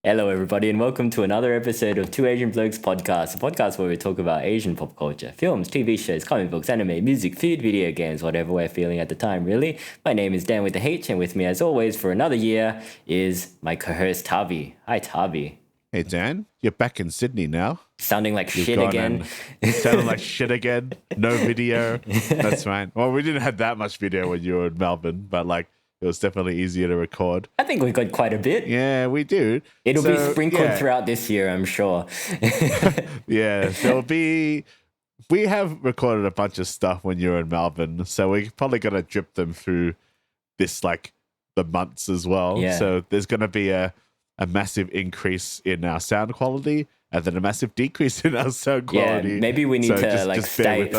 Hello, everybody, and welcome to another episode of Two Asian Blokes Podcast, a podcast where we talk about Asian pop culture, films, TV shows, comic books, anime, music, food, video games, whatever we're feeling at the time, really. My name is Dan with the H, and with me, as always, for another year is my co-host, Tavi. Hi, Tavi. Hey, Dan, you're back in Sydney now. Sounding like shit again. Sounding like shit again. No video. That's fine. Well, we didn't have that much video when you were in Melbourne, but it was definitely easier to record. I think we got quite a bit. Yeah, we do. It'll be sprinkled throughout this year, I'm sure. Yeah, there'll be... We have recorded a bunch of stuff when you were in Melbourne, so we're probably going to drip them through this, the months as well. Yeah. So there's going to be a massive increase in our sound quality and then a massive decrease in our sound quality. Yeah, maybe we need to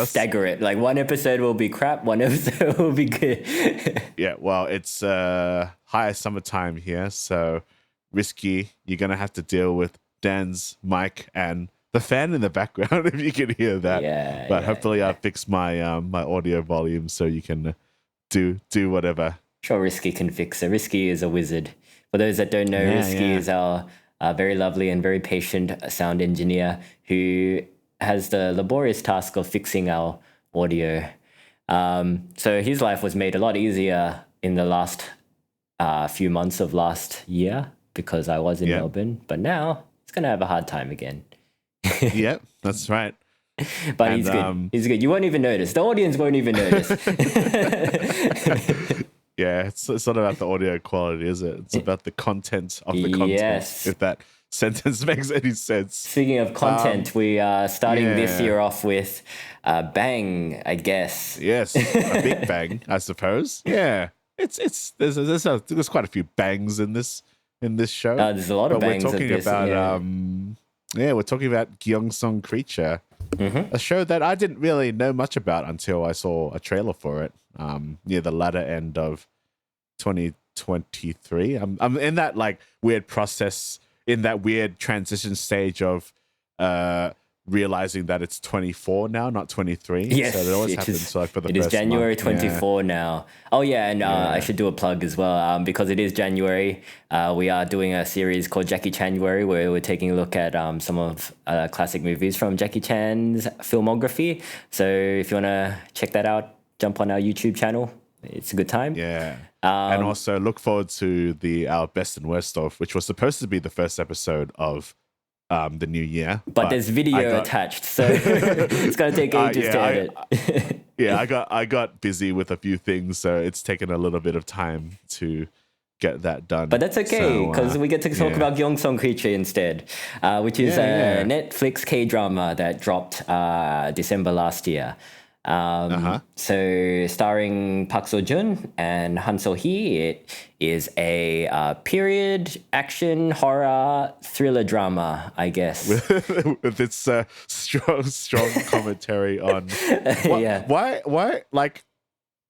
stagger it. Like one episode will be crap, one episode will be good. Yeah, well, it's high summertime here, so risky. You're going to have to deal with Dan's mic and the fan in the background, if you can hear that. Yeah, but hopefully I'll fix my my audio volume so you can do whatever. Sure, Risky can fix it. Risky is a wizard. For those that don't know, Risky is our very lovely and very patient sound engineer who has the laborious task of fixing our audio. So his life was made a lot easier in the last few months of last year because I was in Melbourne, but now he's going to have a hard time again. Yeah, that's right. But he's good. He's good. You won't even notice. The audience won't even notice. Yeah, it's not about the audio quality, is it? It's about the content of the content, yes. If that sentence makes any sense. Speaking of content, we are starting this year off with a bang, I guess. Yes, a big bang, I suppose. Yeah, there's quite a few bangs in this show. There's a lot of bangs. We're talking about we're talking about Gyeongseong Creature, a show that I didn't really know much about until I saw a trailer for it. Near the latter end of 2023. I'm in that weird process, in that weird transition stage of realizing that it's 24 now, not 23. Yes, so it always happens for the first month. It is January 24 now. Oh yeah, and I should do a plug as well because it is January. We are doing a series called Jackie Chanuary where we're taking a look at some of classic movies from Jackie Chan's filmography. So if you want to check that out, jump on our YouTube channel. It's a good time. Yeah. And also look forward to our best and worst of, which was supposed to be the first episode of the new year. But there's video attached, so it's going to take ages to edit. I got busy with a few things, so it's taken a little bit of time to get that done. But that's okay, because we get to talk about Gyeongseong Creature instead, which is a Netflix kdrama that dropped December last year. So starring Park Seo-joon and So-hee, it is a period action horror thriller drama, I guess. With its strong commentary on why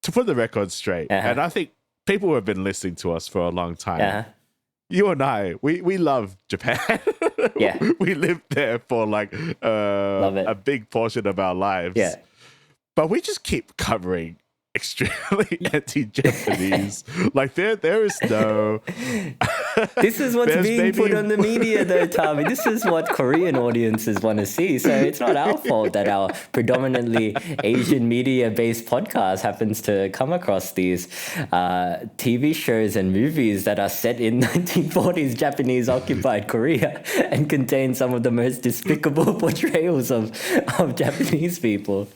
to put the record straight, and I think people who have been listening to us for a long time. You and I, we love Japan. Yeah, we lived there for a big portion of our lives. Yeah. But we just keep covering extremely anti-Japanese. There is no... This is what's being put on the media though, Tavi. This is what Korean audiences want to see. So it's not our fault that our predominantly Asian media-based podcast happens to come across these TV shows and movies that are set in 1940s Japanese-occupied Korea and contain some of the most despicable portrayals of Japanese people.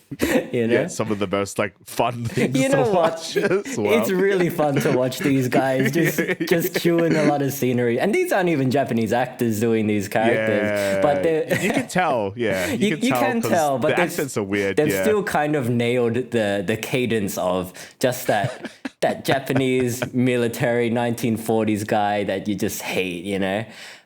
You know? Yeah, some of the most fun things you know to watch as well. It's really fun to watch these guys just chewing a lot of scenery, and these aren't even Japanese actors doing these characters, but you can tell. Yeah, you can tell, but the accents are weird. They've still kind of nailed the cadence of just that Japanese military 1940s guy that you just hate, you know.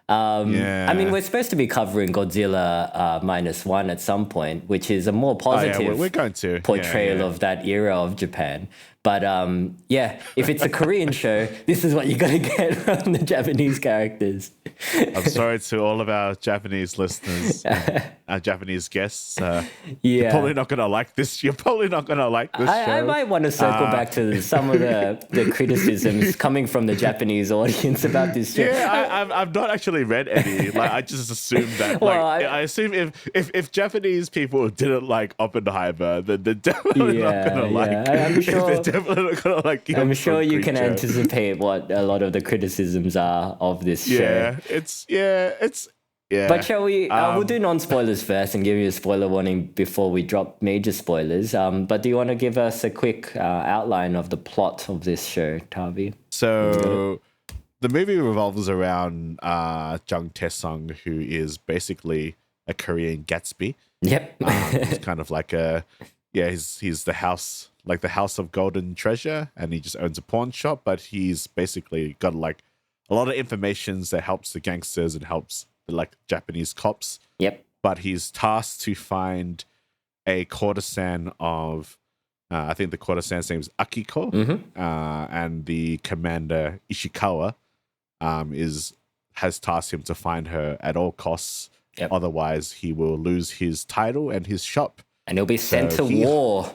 I mean, we're supposed to be covering Godzilla -1 at some point, which is a more positive we're going to. portrayal of that era of Japan. But if it's a Korean show, this is what you're going to get from the Japanese characters. I'm sorry to all of our Japanese listeners, our Japanese guests. You're probably not going to like this. You're probably not going to like this show. I might want to circle back to some of the criticisms coming from the Japanese audience about this show. Yeah, I've not actually read any. Like, I just assumed that. Like, I assume if Japanese people didn't like Oppenheimer, then they're definitely not going to like. I'm sure. They're definitely not going to like. I'm sure you can anticipate what a lot of the criticisms are of this show. Yeah. But shall we? We'll do non-spoilers first and give you a spoiler warning before we drop major spoilers. But do you want to give us a quick outline of the plot of this show, Tavi? So the movie revolves around Jung Tae-sung, who is basically a Korean Gatsby. Yep. He's kind of like he's the house, like the House of Golden Treasure, and he just owns a pawn shop. But he's basically got like a lot of information that helps the gangsters and helps the like Japanese cops. Yep. But he's tasked to find a courtesan of, I think the courtesan's name is Akiko, and the commander Ishikawa has tasked him to find her at all costs. Yep. Otherwise, he will lose his title and his shop. And he'll be sent to war.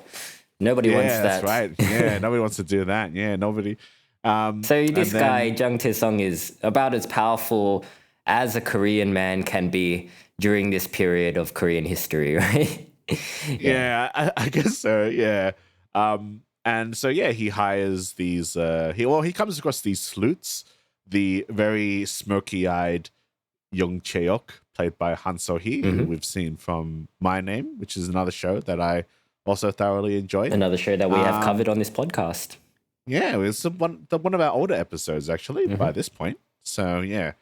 Nobody wants that. That's right. Yeah, nobody wants to do that. Yeah, nobody. So this guy, Jung Tae-sung, is about as powerful as a Korean man can be during this period of Korean history, right? Yeah, I guess so. Yeah. And so he hires these. He comes across these sleuths. The very smoky-eyed Young Cheok, played by Han So-hee, who we've seen from My Name, which is another show that I also thoroughly enjoyed. Another show that we have covered on this podcast. Yeah, it's one of our older episodes, actually, by this point. So, yeah.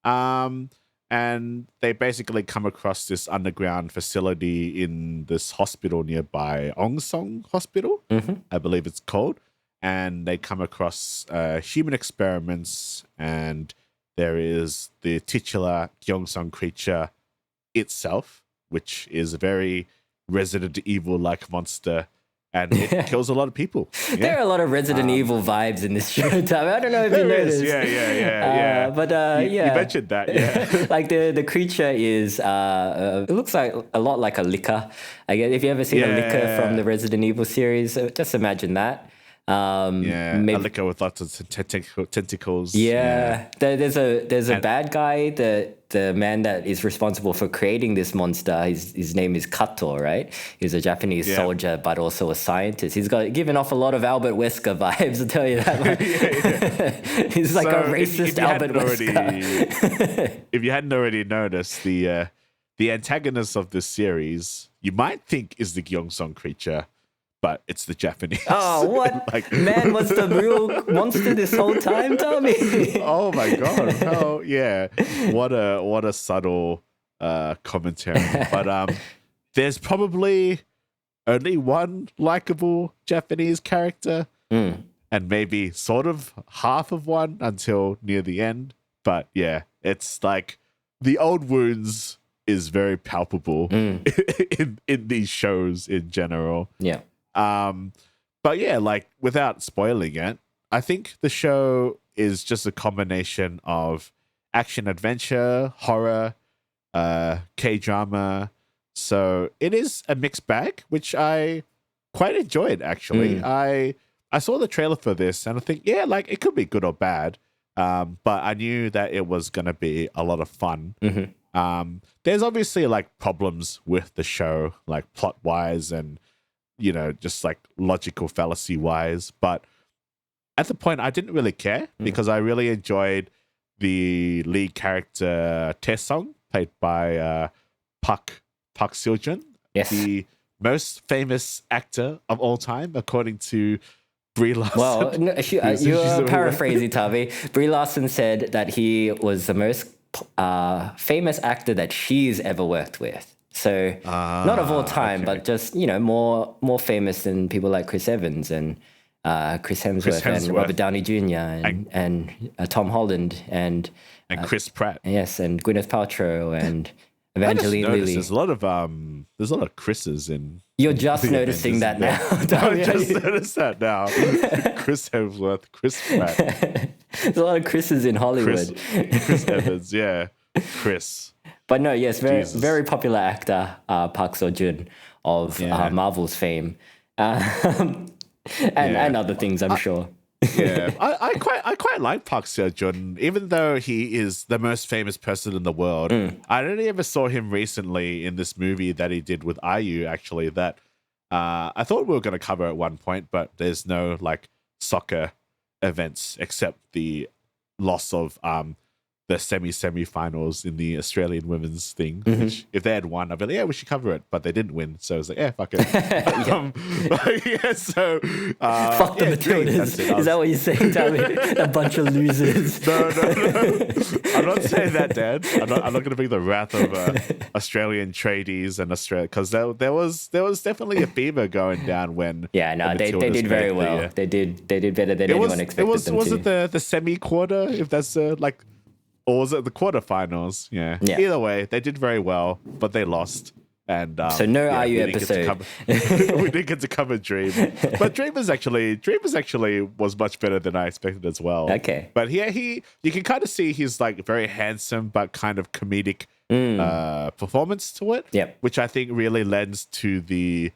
And they basically come across this underground facility in this hospital nearby, Gyeongseong Hospital, I believe it's called. And they come across human experiments, and there is the titular Gyeongseong Creature itself, which is a very Resident Evil-like monster, and it kills a lot of people. Yeah. There are a lot of Resident Evil vibes in this show, Tom. I don't know if you noticed. Yeah. But you mentioned that, yeah. Like the creature is, it looks like a lot like a licker. I guess if you ever seen a licker from the Resident Evil series, just imagine that. Maybe, a licker with lots of tentacles. Yeah. There's a bad guy, the man that is responsible for creating this monster. His name is Kato, right? He's a Japanese soldier, but also a scientist. He's given off a lot of Albert Wesker vibes, I'll tell you that. He's like a racist Albert Wesker. If you hadn't already noticed, the antagonist of this series, you might think is the Gyeongseong Creature, but it's the Japanese. Oh, what? Man was the real monster this whole time, Tommy. Oh my God. Oh yeah. What a subtle commentary. But there's probably only one likable Japanese character, and maybe sort of half of one until near the end. But yeah, it's like the old wounds is very palpable in these shows in general. Yeah. But yeah, like without spoiling it, I think the show is just a combination of action adventure, horror, K-drama. So it is a mixed bag, which I quite enjoyed actually. I saw the trailer for this and I think, yeah, like it could be good or bad. But I knew that it was going to be a lot of fun. There's obviously like problems with the show, like plot wise and just like logical fallacy wise. But at the point, I didn't really care because I really enjoyed the lead character Tae-sung, played by Park Seo-joon, the most famous actor of all time, according to Brie Larson. Well, no, you're paraphrasing, Tavi. Brie Larson said that he was the most famous actor that she's ever worked with. So not of all time, but just, more famous than people like Chris Evans and Chris Hemsworth and Robert Downey Jr. and Tom Holland and Chris Pratt. Yes, and Gwyneth Paltrow and Evangeline Lilly. There's a lot of Chris's in. You're just noticing that now. I just noticed that now. Chris Hemsworth, Chris Pratt. There's a lot of Chris's in Hollywood. Chris Evans, yeah. Chris. But no, yes, very popular actor, Park Seo-joon of Marvel's fame. And other things, I'm sure. Yeah, I quite like Park Seo-joon, even though he is the most famous person in the world. I only ever saw him recently in this movie that he did with IU, actually, that I thought we were going to cover at one point, but there's no like soccer events except the loss of the semi-finals in the Australian women's thing, which if they had won, I'd be like, yeah, we should cover it. But they didn't win. So I was like, yeah, fuck it. Fuck the Matildas. Is that what you're saying, Tommy? A bunch of losers. No. I'm not saying that, Dad. I'm not going to bring the wrath of Australian tradies and Australia, because there was definitely a fever going down when they did very well. They did better than anyone expected them to. Was it the semi-quarter, if that's like... Or was it the quarterfinals? Yeah. Either way, they did very well, but they lost. And so no IU episode. We didn't get to cover Dream, but Dream was actually was much better than I expected as well. Okay. But you can kind of see he's like very handsome, but kind of comedic performance to it. Yep. Which I think really lends to the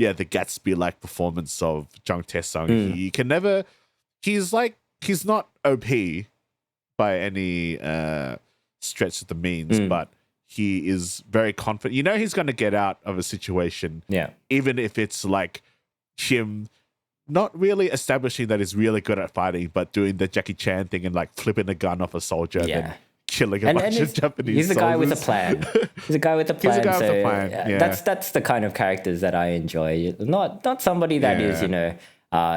Gatsby-like performance of Jung Tae-sung. He can never. He's not OP by any stretch of the means, but he is very confident. You know he's going to get out of a situation, even if it's like him not really establishing that he's really good at fighting, but doing the Jackie Chan thing and like flipping a gun off a soldier and then killing a bunch of Japanese He's a guy with a soldiers. plan. He's a guy with a plan. He's a guy with a plan. Yeah. That's the kind of characters that I enjoy. Not somebody that is,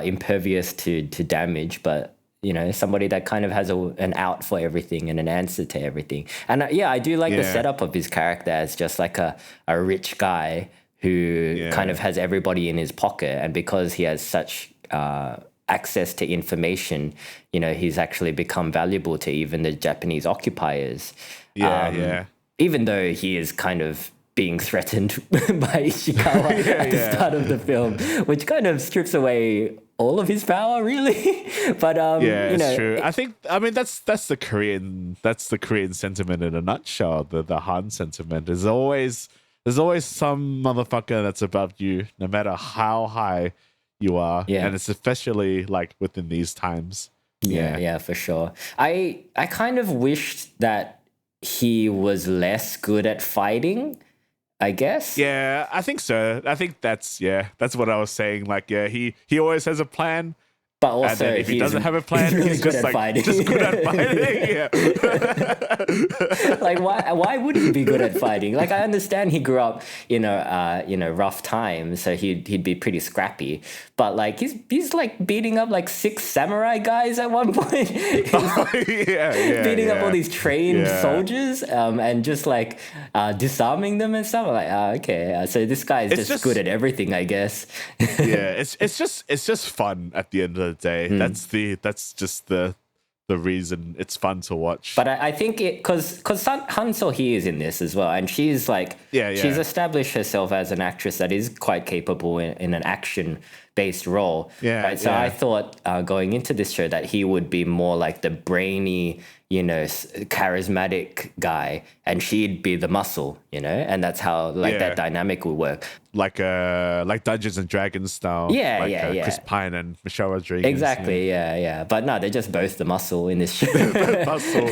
impervious to damage, but somebody that kind of has an out for everything and an answer to everything. And I do like the setup of his character as just like a rich guy who kind of has everybody in his pocket. And because he has such access to information, he's actually become valuable to even the Japanese occupiers. Even though he is kind of being threatened by Ishikawa at the start of the film, which kind of strips away all of his power, really. But it's true. That's the Korean sentiment in a nutshell. The Han sentiment. There's always some motherfucker that's above you, no matter how high you are. And it's especially like within these times. Yeah, for sure. I kind of wished that he was less good at fighting, I guess. Yeah, I think so. I think that's what I was saying. Like, he always has a plan. But also, and then if he doesn't have a plan, really he's good just at fighting. Just good at fighting. Like, why would he be good at fighting? Like, I understand he grew up in a rough time, so he'd be pretty scrappy. But like, he's like beating up like 6 samurai guys at one point. Beating up all these trained soldiers, and just like disarming them and stuff. I'm like, okay, so this guy is just good at everything, I guess. It's just fun at the end of the day. That's just the reason it's fun to watch. But I think because Han So-hee is in this as well, and she's like she's established herself as an actress that is quite capable in an action-based role. Right? So I thought going into this show that he would be more like the brainy, charismatic guy, and she'd be the muscle, and that's how that dynamic would work. Like Dungeons and Dragons style. Chris Pine and Michelle Rodriguez. Exactly, yeah. But no, they're just both the muscle in this show. Muscle,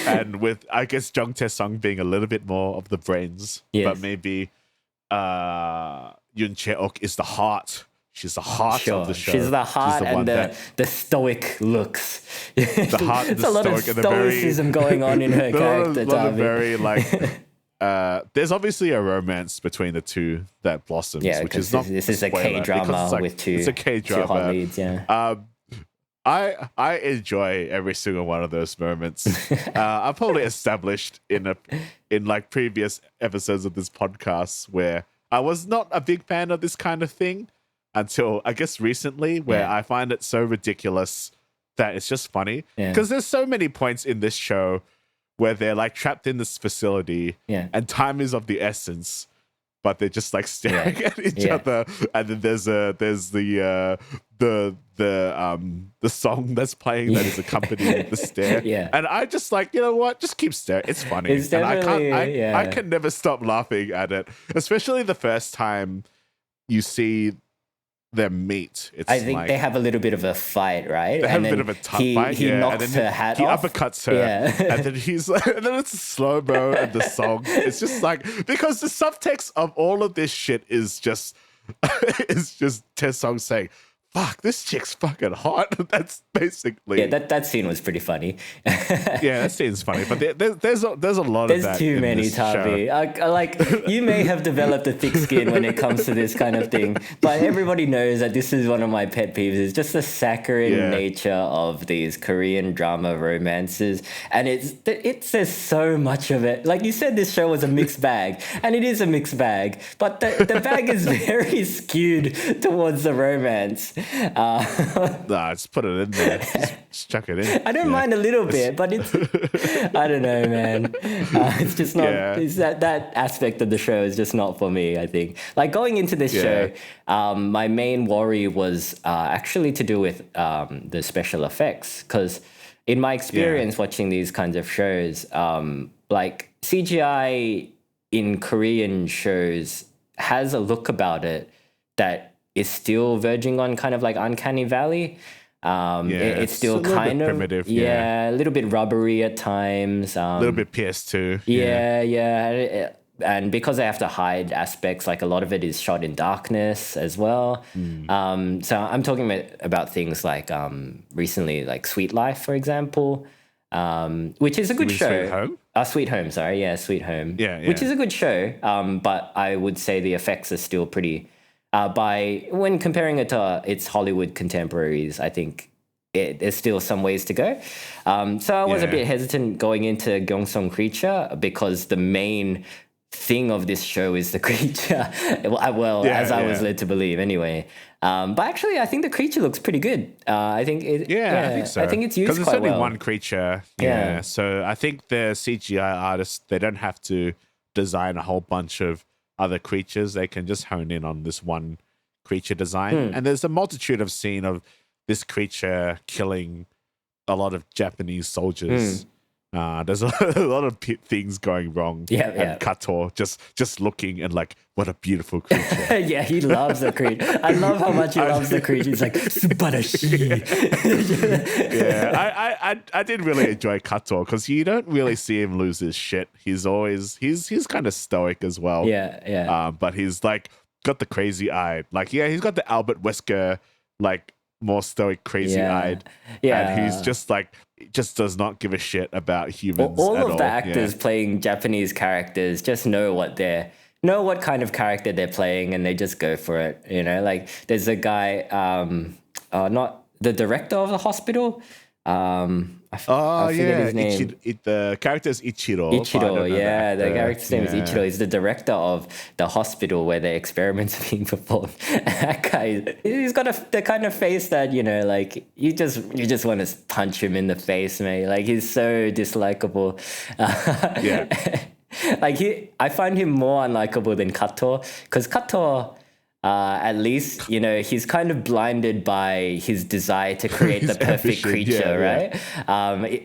and with, I guess, Jung Tae-sung being a little bit more of the brains, but maybe Yoon Chae-ok is the heart. She's the heart of the show. She's the heart and the stoic looks. The heart and the stoic. There's a lot of stoicism going on in her character. There's obviously a romance between the two that blossoms, which is not. This is a K-drama with two. It's a K-drama. Two hot leads, I enjoy every single one of those moments. I've probably established in like previous episodes of this podcast where I was not a big fan of this kind of thing until I guess recently, where I find it so ridiculous that it's just funny. Because there's so many points in this show where they're like trapped in this facility and time is of the essence, but they're just like staring at each other. And then there's the the song that's playing that is accompanying the stare. Yeah. And I just like, you know what? Just keep staring. It's funny. It's and definitely, I can never stop laughing at it, especially the first time you see them meet. I think they have a little bit of a fight, right? They have a bit of a fight. He knocks her hat off. He uppercuts her. Yeah. And then he's like, and then it's a slow-mo and the song. It's just like, because the subtext of all of this shit is just Taesung saying, fuck, this chick's fucking hot. That's basically... Yeah, that scene was pretty funny. Yeah, that scene's funny. But there's a lot of that. There's too many, Tavi. Like, you may have developed a thick skin when it comes to this kind of thing, but everybody knows that this is one of my pet peeves. It's just the saccharine nature of these Korean drama romances. And it says so much of it. Like you said, this show was a mixed bag. And it is a mixed bag. But the bag is very skewed towards the romance. Nah, just put it in there. Just chuck it in. I don't mind a little bit, but it's I don't know, man. It's just not. It's that aspect of the show is just not for me. I think. Like going into this show, my main worry was actually to do with the special effects, because in my experience watching these kinds of shows, like CGI in Korean shows has a look about it that is still verging on kind of like uncanny valley. It's still kind of primitive, a little bit rubbery at times. A little bit PS2. Yeah. And because they have to hide aspects, like a lot of it is shot in darkness as well. So I'm talking about things like recently, like Sweet Life, for example, which is a good show. Sweet Home? Sweet Home, sorry. Yeah, Sweet Home. Yeah. Which is a good show, but I would say the effects are still pretty... when comparing it to its Hollywood contemporaries, I think there's still some ways to go. So I was a bit hesitant going into Gyeongseong Creature because the main thing of this show is the creature. As I was led to believe anyway. But actually, I think the creature looks pretty good. I think I think so. I think it's used quite well. Because it's only one creature. Yeah. So I think the CGI artists, they don't have to design a whole bunch of other creatures. They can just hone in on this one creature design. And there's a multitude of scene of this creature killing a lot of Japanese soldiers. There's a lot of things going wrong. And Kato just looking and like, what a beautiful creature. Yeah, he loves the creature. I love how much he loves the creature. He's like, subarashi. I did really enjoy Kato because you don't really see him lose his shit. He's kind of stoic as well. But he's like got the crazy eye. Like, he's got the Albert Wesker, like more stoic, crazy-eyed. And he's just like, just does not give a shit about humans all at of the actors playing Japanese characters just know what kind of character they're playing, and they just go for it. You know, like there's a guy, not the director of the hospital. I forget his name. The character is Ichiro. The character's name is Ichiro. He's the director of the hospital where the experiments are being performed. That guy, he's got the kind of face that, you know, like you just want to punch him in the face, mate. Like he's so dislikable. I find him more unlikable than Kato, because Kato, at least, you know, he's kind of blinded by his desire to create the perfect creature, right?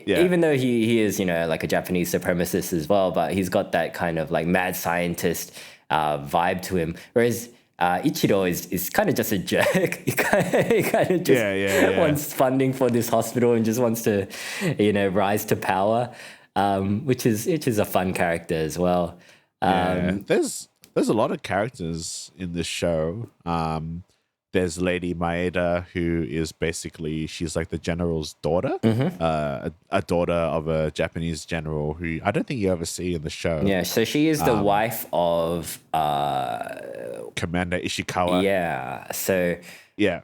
Even though he is, you know, like a Japanese supremacist as well, but he's got that kind of like mad scientist vibe to him. Whereas Ichiro is kind of just a jerk. He kind of just wants funding for this hospital and just wants to, you know, rise to power, which is a fun character as well. There's a lot of characters in this show. There's Lady Maeda, who is basically, she's like the general's daughter, a daughter of a Japanese general who I don't think you ever see in the show. Yeah, so she is the wife of Commander Ishikawa. Yeah, so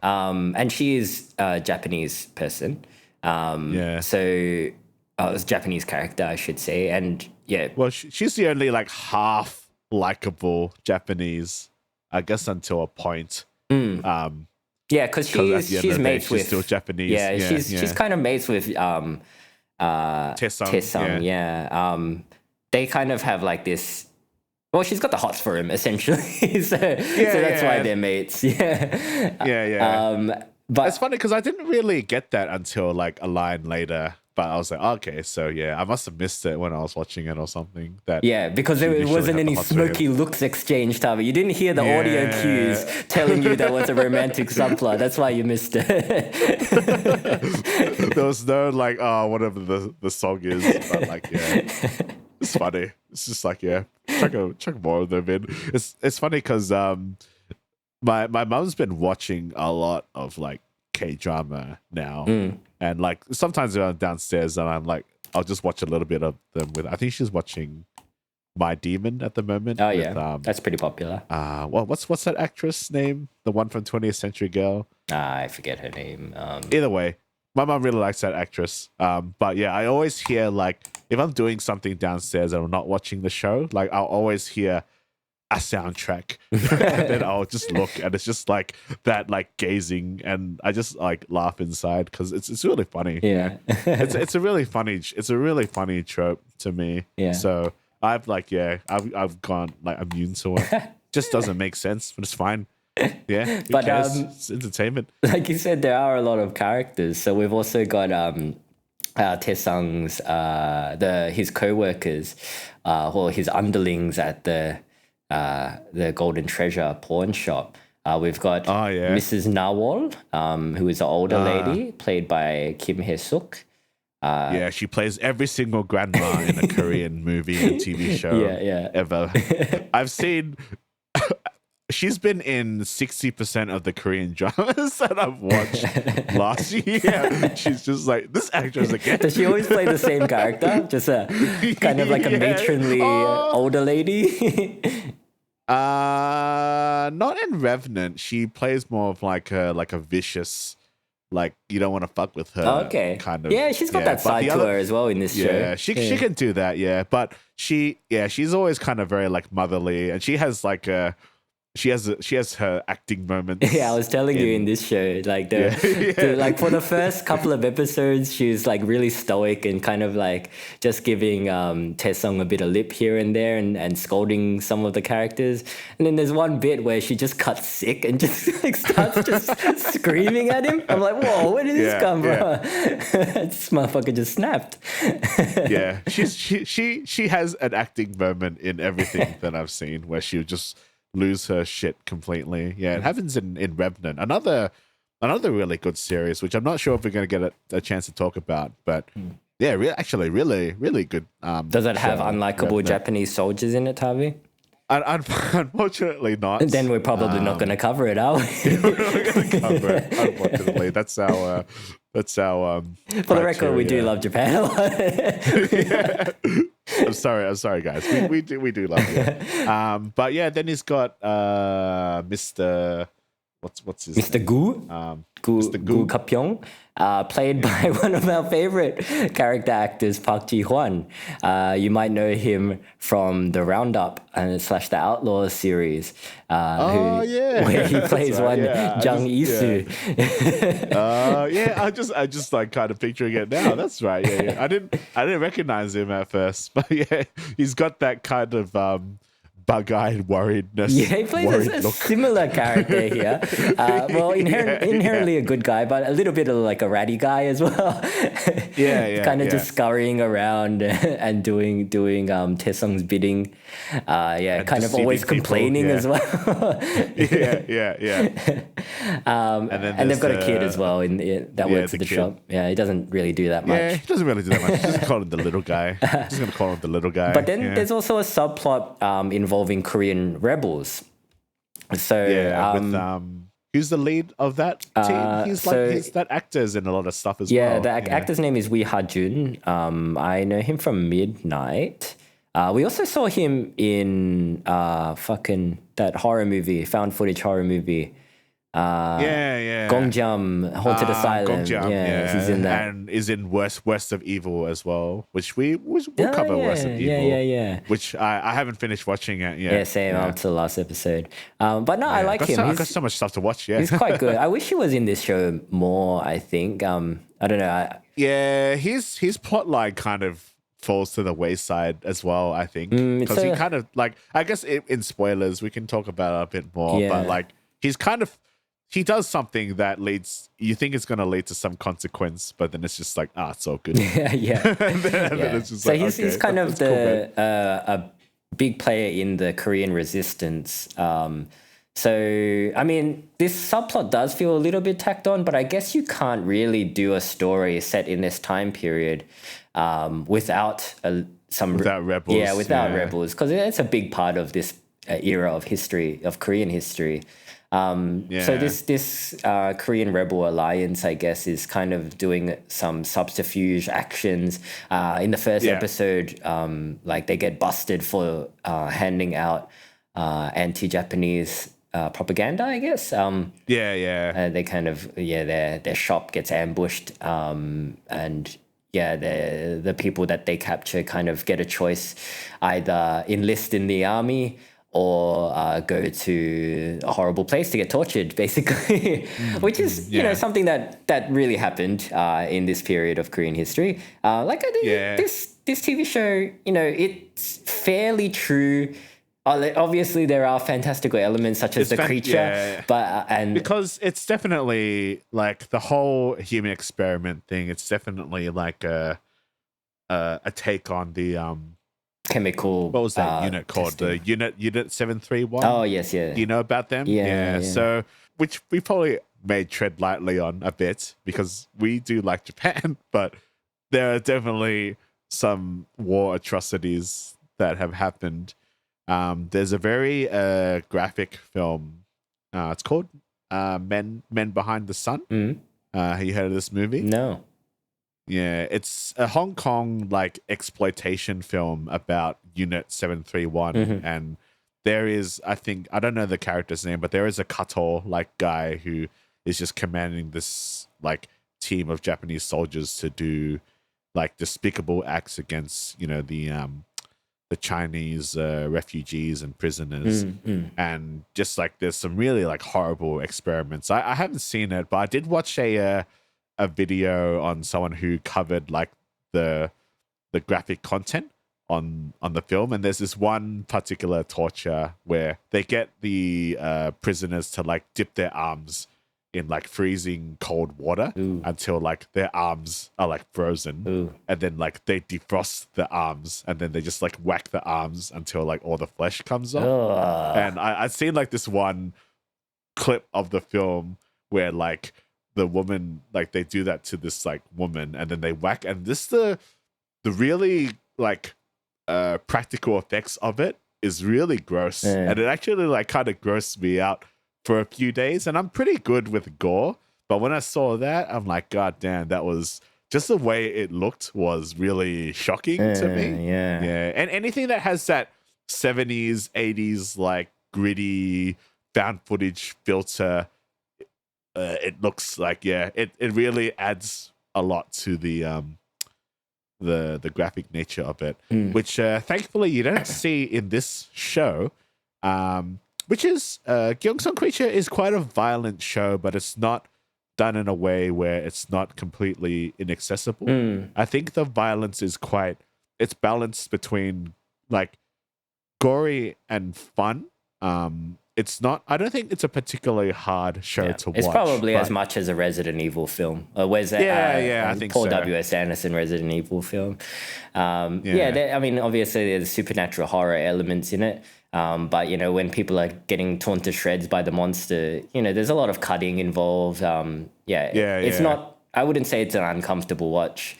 and she is a Japanese person. So it's a Japanese character, I should say, and well, she's the only like half likable Japanese, I guess, until a point. Because she's mates with still Japanese. She's kind of mates with Taesung. They kind of have like this. Well, she's got the hots for him essentially, so that's why they're mates. But it's funny because I didn't really get that until like a line later. But I was like, okay, so yeah, I must have missed it when I was watching it or something. That because there wasn't any Smokey looks exchange, Tavi. You didn't hear the audio cues telling you there was a romantic subplot. That's why you missed it. There was no like, whatever the song is, but like, yeah, it's funny. It's just like, yeah, chuck more of them in. It's funny because my mom's been watching a lot of like K-drama now. And like sometimes I'm downstairs and I'm like, I'll just watch a little bit of them with. I think she's watching My Demon at the moment. Oh yeah, that's pretty popular. What's that actress name? The one from 20th Century Girl. I forget her name. Either way, my mom really likes that actress. But yeah, I always hear like if I'm doing something downstairs and I'm not watching the show, like I'll always hear a soundtrack and then I'll just look and it's just like that like gazing and I just like laugh inside because it's really funny. It's a really funny trope to me. So I've gone like immune to it. Just doesn't make sense, but it's fine. But it's entertainment. Like you said, there are a lot of characters, so we've also got Taesung's his co-workers or his underlings at the Golden Treasure pawn shop. We've got Mrs. Nawol, who is an older lady, played by Kim Hae-suk. She plays every single grandma in a Korean movie and TV show ever. I've seen... She's been in 60% of the Korean dramas that I've watched last year. She's just like, this actress again. Does she always play the same character? Just a kind of like a matronly older lady? Not in Revenant. She plays more of like a vicious, like you don't want to fuck with her. Kind of. Yeah, she's got that side to her as well in this show. Yeah, she can do that. Yeah, but she's always kind of very like motherly, and she has like a. She has her acting moments. Yeah, I was telling you in this show, like like for the first couple of episodes, she's like really stoic and kind of like just giving Taesung a bit of lip here and there and scolding some of the characters. And then there's one bit where she just cuts sick and just like starts just screaming at him. I'm like, whoa, where did this come from? This motherfucker just snapped. Yeah, she has an acting moment in everything that I've seen where she'll just lose her shit completely. Yeah, it happens in Revenant. Another really good series, which I'm not sure if we're going to get a chance to talk about, but yeah, actually really, really good. Does it have unlikable Revenant. Japanese soldiers in it, Tavi? Unfortunately not. Then we're probably not going to cover it, are we? We're not going to cover it, unfortunately. That's our for the record, we do love Japan a lot. I'm sorry, guys. We do love you. But yeah, then he's got Mr. What's his Mr. name? Gu Kapyong, played by one of our favorite character actors, Park Ji-hwan. You might know him from the Roundup / the Outlaws series, where he plays Jung Isu. I just like kind of picturing it now. That's right. Yeah. I didn't recognize him at first, but yeah, he's got that kind of bug-eyed worriedness. Yeah, he plays a similar character here. Inherently a good guy, but a little bit of like a ratty guy as well. Kind of just scurrying around and doing Taesung's bidding. And kind of always complaining as well. And they've got a kid as well that works at the shop. Yeah, he doesn't really do that much. Yeah, he doesn't really do that much. Just call him the little guy. Just gonna call him the little guy. But then there's also a subplot involving Korean rebels. So with who's the lead of that team? He's that actor's in a lot of stuff as well. Yeah, the actor's name is Wee Ha-jun. I know him from Midnight. We also saw him in that horror movie, found footage horror movie. Gyeongseong Haunted Asylum. He's in that, and is in Worst of Evil as well, which we'll cover. Worst of Evil, which I haven't finished watching it yet. Yeah, same up to the last episode. But no, I like him. I've got so much stuff to watch. Yeah, he's quite good. I wish he was in this show more. I think. I don't know. His plot line kind of falls to the wayside as well. I think because he kind of like. I guess in spoilers we can talk about it a bit more, but like he's kind of. he does something that you think it's going to lead to some consequence, but then it's just like, it's all good. Yeah. and then it's just so like, he's kind of a big player in the Korean resistance. So, I mean, this subplot does feel a little bit tacked on, but I guess you can't really do a story set in this time period without rebels. Yeah, without rebels, because it's a big part of this era of history, of Korean history. So this Korean rebel alliance, I guess, is kind of doing some subterfuge actions. In the first episode, like they get busted for handing out anti-Japanese propaganda, I guess. They kind of their shop gets ambushed, and the people that they capture kind of get a choice: either enlist in the army or go to a horrible place to get tortured, basically, which is you know something that really happened in this period of Korean history. This TV show, you know, it's fairly true. Obviously, there are fantastical elements such as the creature, but because it's definitely like the whole human experiment thing. It's definitely like a take on the chemical. What was that unit called? The Unit 731. Oh yes, yeah. Do you know about them? Yeah. So, which we probably may tread lightly on a bit because we do like Japan, but there are definitely some war atrocities that have happened. There's a very graphic film. It's called Men Behind the Sun. Have you heard of this movie? No. Yeah, it's a Hong Kong like exploitation film about Unit 731, and there is, I don't know the character's name, but there is a Kato like guy who is just commanding this like team of Japanese soldiers to do like despicable acts against, you know, the Chinese refugees and prisoners, and just like there's some really like horrible experiments. I haven't seen it, but I did watch a video on someone who covered like the graphic content on the film, and there's this one particular torture where they get the prisoners to like dip their arms in like freezing cold water until like their arms are like frozen, and then like they defrost the arms, and then they just like whack the arms until like all the flesh comes off. And I've seen like this one clip of the film where like the woman, like they do that to this like woman, and then they whack, and this the really like practical effects of it is really gross, and it actually like kind of grossed me out for a few days. And I'm pretty good with gore, but when I saw that, I'm like, God damn, that was just the way it looked was really shocking to me. And anything that has that 70s 80s like gritty found footage filter, it looks like it really adds a lot to the graphic nature of it, which thankfully you don't see in this show, which is Gyeongseong Creature is quite a violent show, but it's not done in a way where it's not completely inaccessible. I think the violence is it's balanced between like gory and fun. It's not. I don't think it's a particularly hard show to watch. It's probably as much as a Resident Evil film. Where's that? I think Paul so. W.S. Anderson Resident Evil film. I mean, obviously there's supernatural horror elements in it. But you know, when people are getting torn to shreds by the monster, you know, there's a lot of cutting involved. It's not. I wouldn't say it's an uncomfortable watch.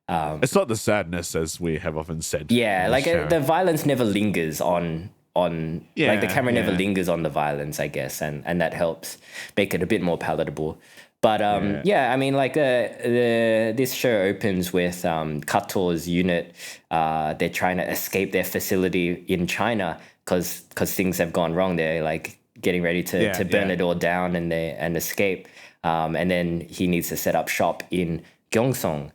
It's not the sadness as we have often said. Yeah, like the violence never lingers on like the camera never lingers on the violence, I guess, and that helps make it a bit more palatable. But I mean, like this show opens with Kato's unit. They're trying to escape their facility in China because things have gone wrong. They're like getting ready to burn it all down and escape. And then he needs to set up shop in Gyeongseong,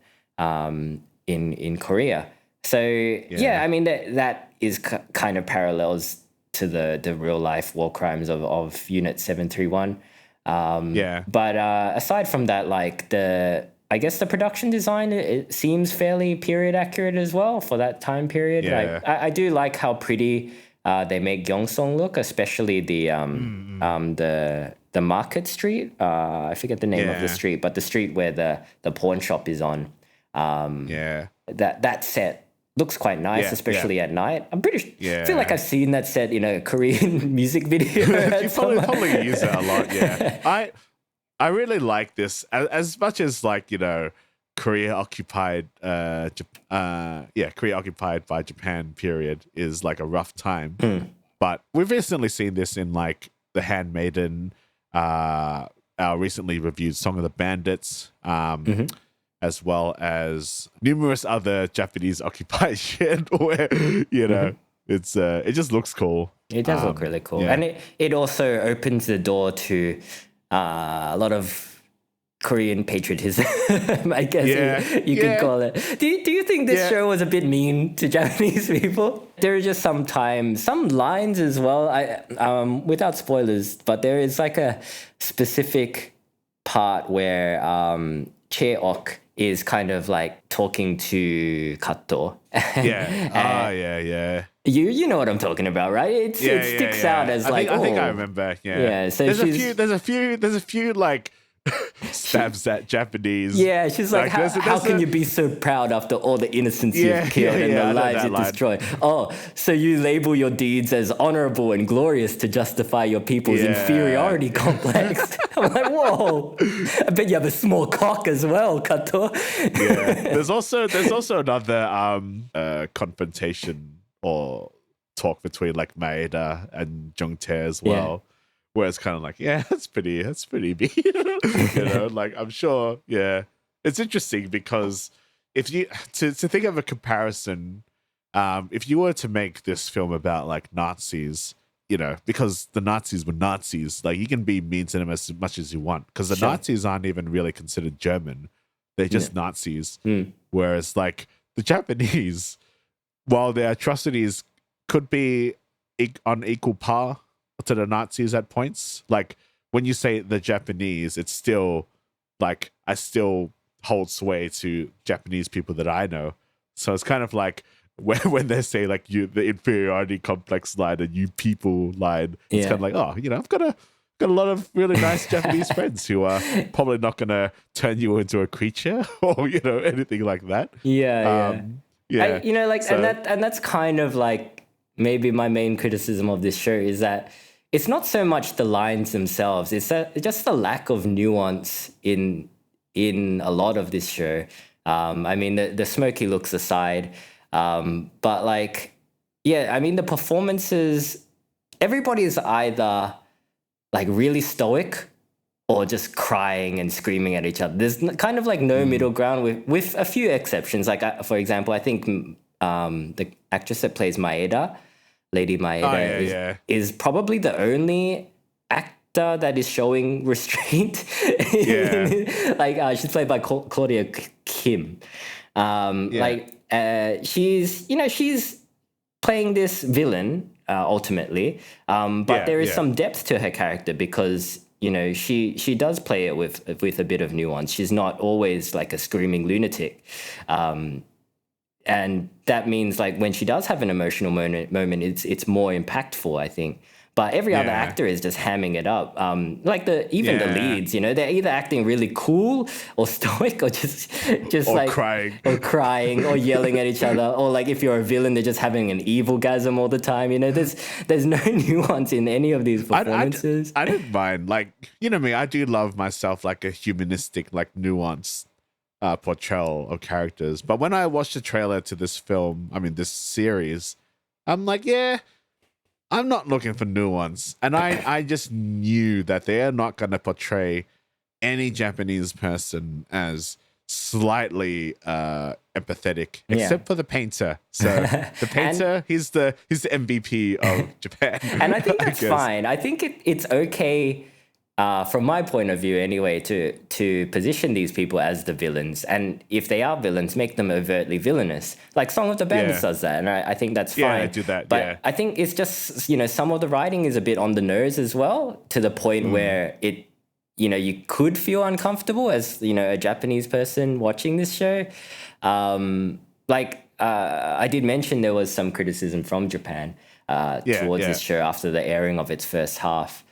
in Korea. So I mean that is kind of parallels to the real life war crimes of Unit 731. But aside from that, like I guess the production design, it seems fairly period accurate as well for that time period. Like I do like how pretty they make Gyeongseong look, especially the the Market Street. I forget the name of the street, but the street where the pawn shop is on. That set looks quite nice, especially at night. I'm pretty sure, I feel like I've seen that set in a Korean music video. You probably use it a lot, yeah. I really like this as much as like, you know, Korea occupied by Japan period is like a rough time. But we've recently seen this in like The Handmaiden, our recently reviewed Song of the Bandits, as well as numerous other Japanese occupied shit where, you know, it's it just looks cool. It does look really cool. And it also opens the door to a lot of Korean patriotism, I guess you could call it. Do you think this show was a bit mean to Japanese people? There are just some lines as well, without spoilers, but there is like a specific part where Chae-ok is kind of like talking to Kato. You know what I'm talking about, right? It sticks out as I think I remember. So there's a few like stabs at Japanese. Yeah, she's like, how can you be so proud after all the innocents you've killed and the lives you destroyed? Oh, so you label your deeds as honorable and glorious to justify your people's inferiority complex. I'm like, whoa, I bet you have a small cock as well, Kato. There's also another confrontation or talk between like Maeda and Jung-tae as well. Where it's kind of like, that's pretty mean. You know, like I'm sure, it's interesting because if you to think of a comparison, if you were to make this film about like Nazis, you know, because the Nazis were Nazis, like you can be mean to them as much as you want because the Nazis aren't even really considered German; they're just Nazis. Whereas like the Japanese, while their atrocities could be on equal par to the Nazis at points, like when you say the Japanese, it's still like I still hold sway to Japanese people that I know. So it's kind of like when they say like the inferiority complex line and you people line, it's kind of like, oh, you know, I've got a lot of really nice Japanese friends who are probably not gonna turn you into a creature or, you know, anything like that. You know, like, so, and that's kind of like maybe my main criticism of this show is that it's not so much the lines themselves. It's just the lack of nuance in a lot of this show. I mean, the Smokey looks aside, but like, I mean, the performances, everybody is either like really stoic or just crying and screaming at each other. There's kind of like no middle ground with a few exceptions. Like, for example, I think the actress that plays Maeda, Lady Maeda, is probably the only actor that is showing restraint. Like she's played by Claudia Kim. She's playing this villain ultimately, but there is some depth to her character because, you know, she does play it with a bit of nuance. She's not always like a screaming lunatic. And that means like when she does have an emotional moment, it's more impactful, I think. But every other actor is just hamming it up. Like the leads, you know, they're either acting really cool or stoic or just or like crying or yelling at each other, or like if you're a villain, they're just having an evil-gasm all the time. You know, there's no nuance in any of these performances. I didn't mind, like, you know me, I do love myself like a humanistic, like nuanced portrayal of characters. But when I watched the trailer to this film, I mean this series, I'm like, I'm not looking for nuance. And I just knew that they are not going to portray any Japanese person as slightly empathetic, except for the painter. So the painter, he's the MVP of Japan. And I think that's fine. I think it's okay, from my point of view anyway, to position these people as the villains. And if they are villains, make them overtly villainous. Like Song of the Bandits does that, and I think that's fine. Yeah, do that, But I think it's just, you know, some of the writing is a bit on the nose as well, to the point where it, you know, you could feel uncomfortable as, you know, a Japanese person watching this show. I did mention there was some criticism from Japan towards this show after the airing of its first half.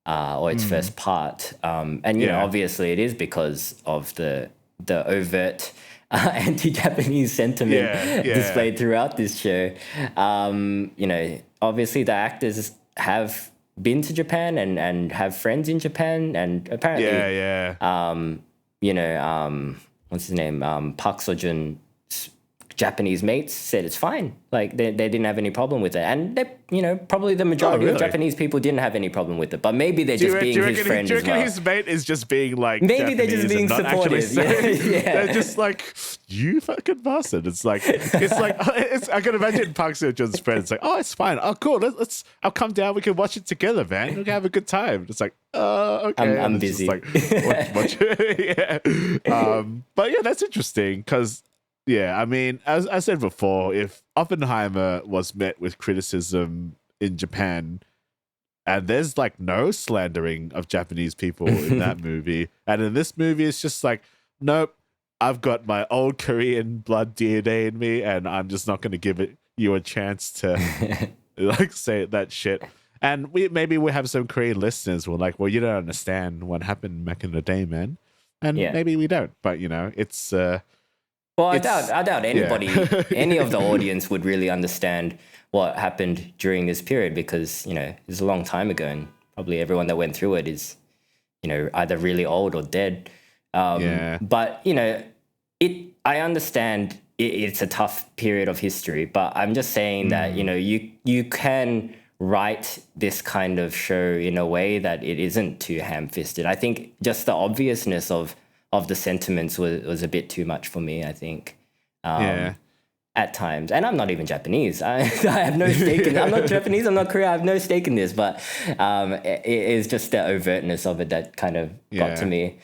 or its first part. And, you know, obviously it is because of the overt anti-Japanese sentiment displayed throughout this show. You know, obviously the actors have been to Japan and have friends in Japan, and apparently, you know, what's his name? Park Seo-joon's Japanese mates said it's fine. Like they didn't have any problem with it, and they, you know, probably the majority of Japanese people didn't have any problem with it. But maybe they're just being his friend as well. Do you reckon his mate is just being like maybe Japanese they're just being supportive? They're just like, you fucking bastard. It's like I can imagine Park Seo-joon's friend. It's like, oh, it's fine. Oh, cool. Let's. I'll come down. We can watch it together, man. We can have a good time. It's like, okay. I'm busy. Like, watch but yeah, that's interesting because. Yeah, I mean, as I said before, if Oppenheimer was met with criticism in Japan, and there's like no slandering of Japanese people in that movie, and in this movie, it's just like, nope, I've got my old Korean blood DNA in me, and I'm just not going to give you a chance to like say that shit. And maybe we have some Korean listeners who are like, well, you don't understand what happened back in the day, man, and maybe we don't, but you know, it's. Well, I doubt anybody, any of the audience would really understand what happened during this period because, you know, it's a long time ago and probably everyone that went through it is, you know, either really old or dead. But, you know, I understand it's a tough period of history, but I'm just saying that, you know, you can write this kind of show in a way that it isn't too ham-fisted. I think just the obviousness of the sentiments was a bit too much for me, I think, at times. And I'm not even Japanese. I have no stake in it. I'm not Japanese, I'm not Korean, I have no stake in this, but it is just the overtness of it that kind of got to me.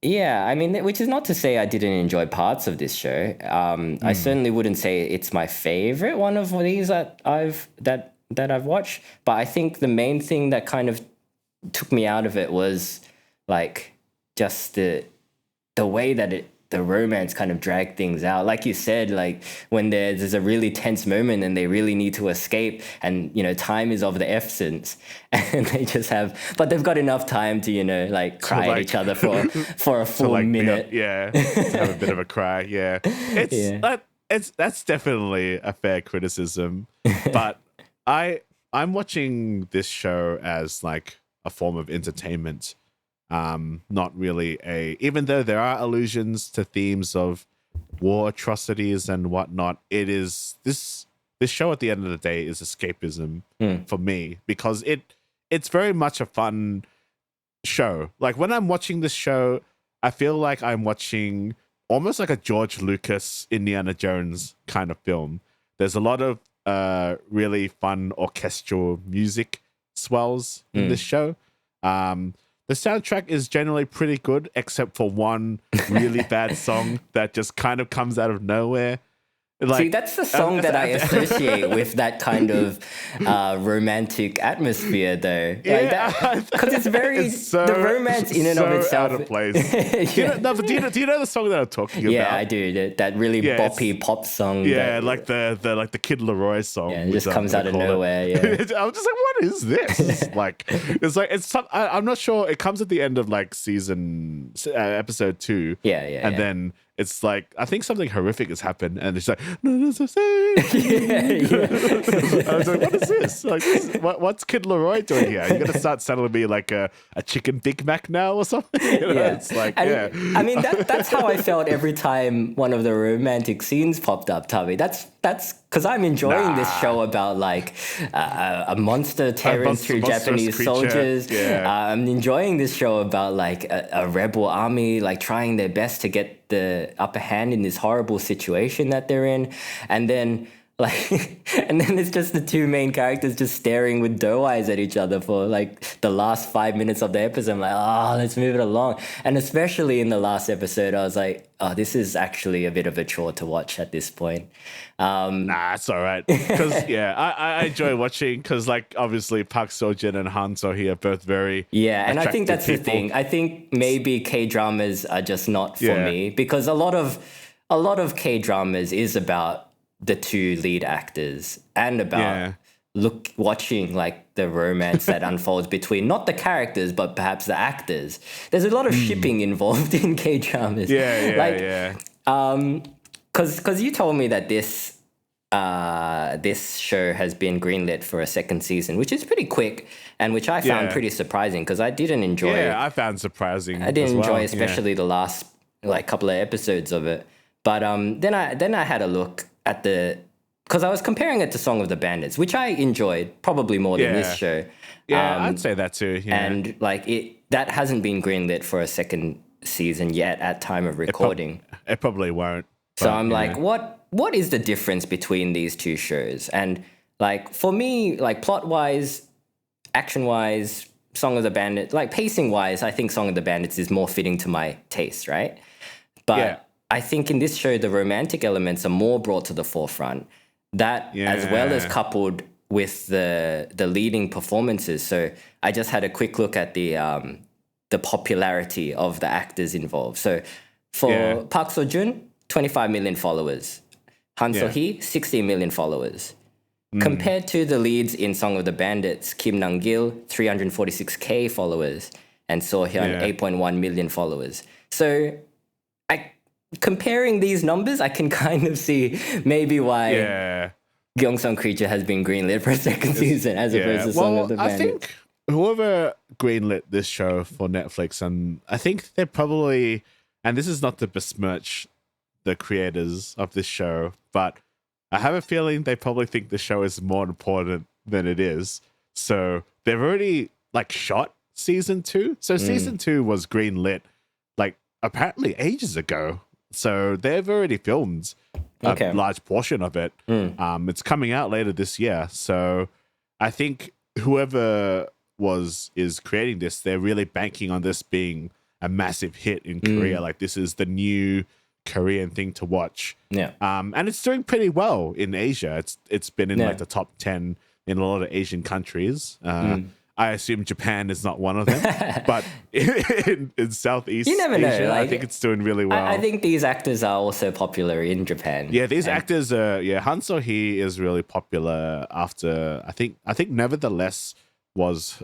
Yeah, I mean, which is not to say I didn't enjoy parts of this show. I certainly wouldn't say it's my favorite one of these that I've watched, but I think the main thing that kind of took me out of it was like just the way that the romance kind of dragged things out. Like you said, like when there's a really tense moment and they really need to escape and, you know, time is of the essence and they just but they've got enough time to, you know, like cry at each other for a full minute. To have a bit of a cry. Yeah. That's definitely a fair criticism, but I'm watching this show as like a form of entertainment, not really even though there are allusions to themes of war atrocities and whatnot, it is this show at the end of the day is escapism for me because it's very much a fun show. Like when I'm watching this show, I feel like I'm watching almost like a George Lucas Indiana Jones kind of film. There's a lot of really fun orchestral music swells in this show. The soundtrack is generally pretty good, except for one really bad song that just kind of comes out of nowhere. Like, see, that's the song that I associate with that kind of romantic atmosphere, though. Because it's very the romance in and of itself. Out of place. Do you know the song that I'm talking about? Yeah, I do. That really boppy pop song. Yeah, like the Kid Laroi song. Yeah, it just comes out of nowhere. Yeah, I'm just like, what is this? I'm not sure. It comes at the end of like episode 2. And then it's like, I think something horrific has happened, and it's like, no, that's the same. I was like, what is this? Like, what's Kid Laroi doing here? You're gonna start selling me like a chicken Big Mac now or something? You know, it's like, I mean, that's how I felt every time one of the romantic scenes popped up, Tavi. That's because I'm enjoying this show about like a monster tearing through Japanese soldiers. I'm enjoying this show about like a rebel army like trying their best to get the upper hand in this horrible situation that they're in, and then it's just the two main characters just staring with doe eyes at each other for like the last 5 minutes of the episode. I'm like, let's move it along. And especially in the last episode, I was like, this is actually a bit of a chore to watch at this point. It's all right. Because, I enjoy watching because, like, obviously Park Seo-joon and Han So-hee are both very and I think that's people. The thing. I think maybe K-dramas are just not for me because a lot of K-dramas is about the two lead actors and about watching like the romance that unfolds between not the characters but perhaps the actors. There's a lot of shipping involved in K-dramas. Because you told me that this show has been greenlit for a second season, which is pretty quick and which I found pretty surprising because I didn't enjoy it. I found surprising. I didn't enjoy especially the last like couple of episodes of it. But then I had a look at because I was comparing it to Song of the Bandits, which I enjoyed probably more than this show. Yeah, I'd say that too. Yeah. And like that hasn't been greenlit for a second season yet at time of recording. It probably won't. So I'm like, what is the difference between these two shows? And like for me, like plot-wise, action-wise, Song of the Bandits, like pacing-wise, I think Song of the Bandits is more fitting to my taste, right? But I think in this show, the romantic elements are more brought to the forefront. That as well as coupled with the leading performances. So I just had a quick look at the popularity of the actors involved. So for Park Seo-joon, 25 million followers. Han So-hee, 16 million followers. Compared to the leads in Song of the Bandits, Kim Nang-gil, 346K followers, and So-hyun, 8.1 million followers. So comparing these numbers, I can kind of see maybe why Gyeongseong Creature has been greenlit for a second season as opposed to Song of the Bandits. I think whoever greenlit this show for Netflix, and I think they're probably, and this is not to besmirch the creators of this show, but I have a feeling they probably think the show is more important than it is. So they've already like shot season 2. So season 2 was greenlit like apparently ages ago. So they've already filmed a large portion of it. It's coming out later this year. So I think whoever is creating this, they're really banking on this being a massive hit in Korea. Like this is the new Korean thing to watch. And it's doing pretty well in Asia. It's been in like the top 10 in a lot of Asian countries. I assume Japan is not one of them, but in Southeast you never know. Asia, Like, I think it's doing really well. I think these actors are also popular in Japan. Yeah, these actors are. Yeah, Han So-hee is really popular. After I think Nevertheless was.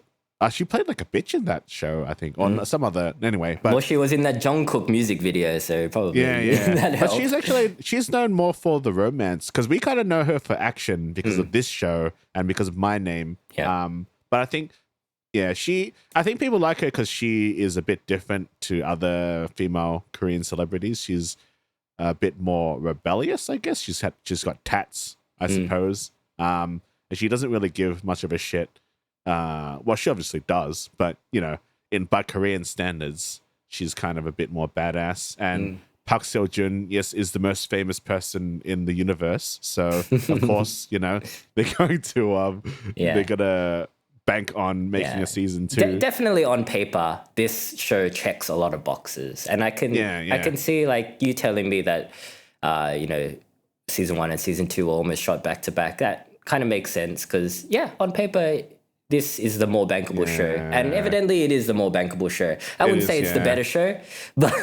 She played like a bitch in that show, I think, or some other. Anyway, but she was in that Jungkook music video, so probably that helped. But she's known more for the romance because we kind of know her for action because of this show and because of My Name. But I think, I think people like her because she is a bit different to other female Korean celebrities. She's a bit more rebellious, I guess. She's got tats, I suppose, and she doesn't really give much of a shit. Well, she obviously does, but by Korean standards, she's kind of a bit more badass. And Park Seo-joon, is the most famous person in the universe. So of course, they're going to they're gonna bank on making a season 2. Definitely on paper, this show checks a lot of boxes, and I can see like you telling me that season 1 and season 2 were almost shot back to back. That kind of makes sense because on paper, this is the more bankable show. And evidently it is the more bankable show. I wouldn't say it's the better show, but...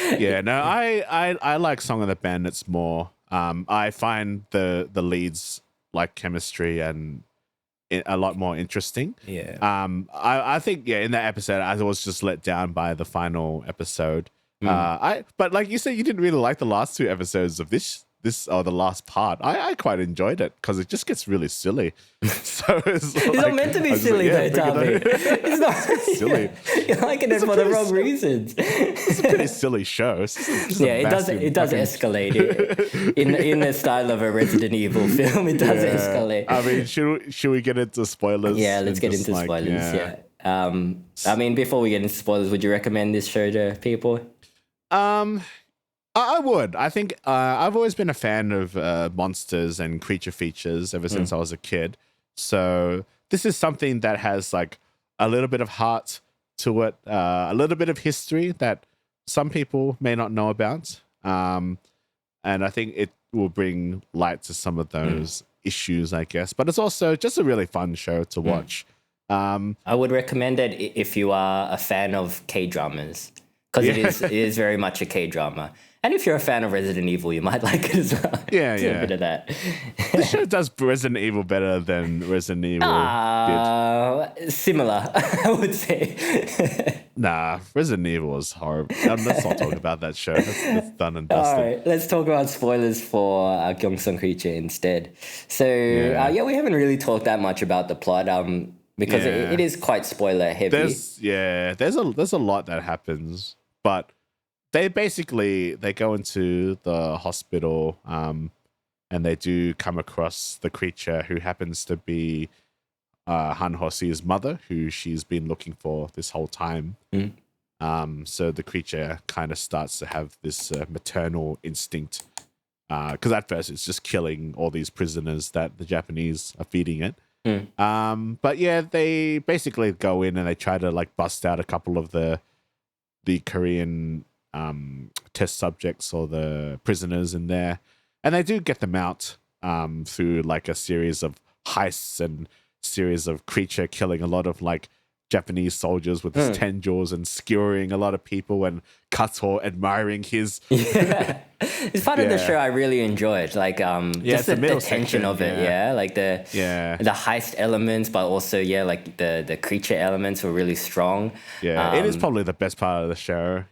I like Song of the Bandits more. I find the leads like chemistry and a lot more interesting. I think, in that episode, I was just let down by the final episode. But like you said, you didn't really like the last 2 episodes of this or the last part. I quite enjoyed it because it just gets really silly. So it's not meant to be silly though, Tommy. It's not silly. You're liking it for the wrong reasons. It's a pretty silly show. It does escalate in the style of a Resident Evil film. It does escalate. I mean, should we get into spoilers? Yeah, let's get into spoilers. I mean, before we get into spoilers, would you recommend this show to people? I would. I think I've always been a fan of monsters and creature features ever since I was a kid. So this is something that has like a little bit of heart to it, a little bit of history that some people may not know about. And I think it will bring light to some of those issues, I guess. But it's also just a really fun show to watch. I would recommend it if you are a fan of K-dramas because it is very much a K-drama. And if you're a fan of Resident Evil, you might like it as well. Yeah, A bit of that. The show does Resident Evil better than Resident Evil did. Similar, I would say. Nah, Resident Evil was horrible. Let's not talk about that show. That's done and dusted. All right, let's talk about spoilers for Gyeongseong Creature instead. So, we haven't really talked that much about the plot because it is quite spoiler heavy. There's a lot that happens, but they go into the hospital and they do come across the creature who happens to be Han Ho-see's mother, who she's been looking for this whole time. So the creature kind of starts to have this maternal instinct because at first it's just killing all these prisoners that the Japanese are feeding it. But yeah, they basically go in and they try to like bust out a couple of the Korean test subjects or the prisoners in there, and they do get them out through like a series of heists and series of creature killing a lot of like Japanese soldiers with his tendrils and skewering a lot of people, and Kato admiring his it's part of the show I really enjoyed, like just the tension of it, like the heist elements, but also like the creature elements were really strong. It is probably the best part of the show.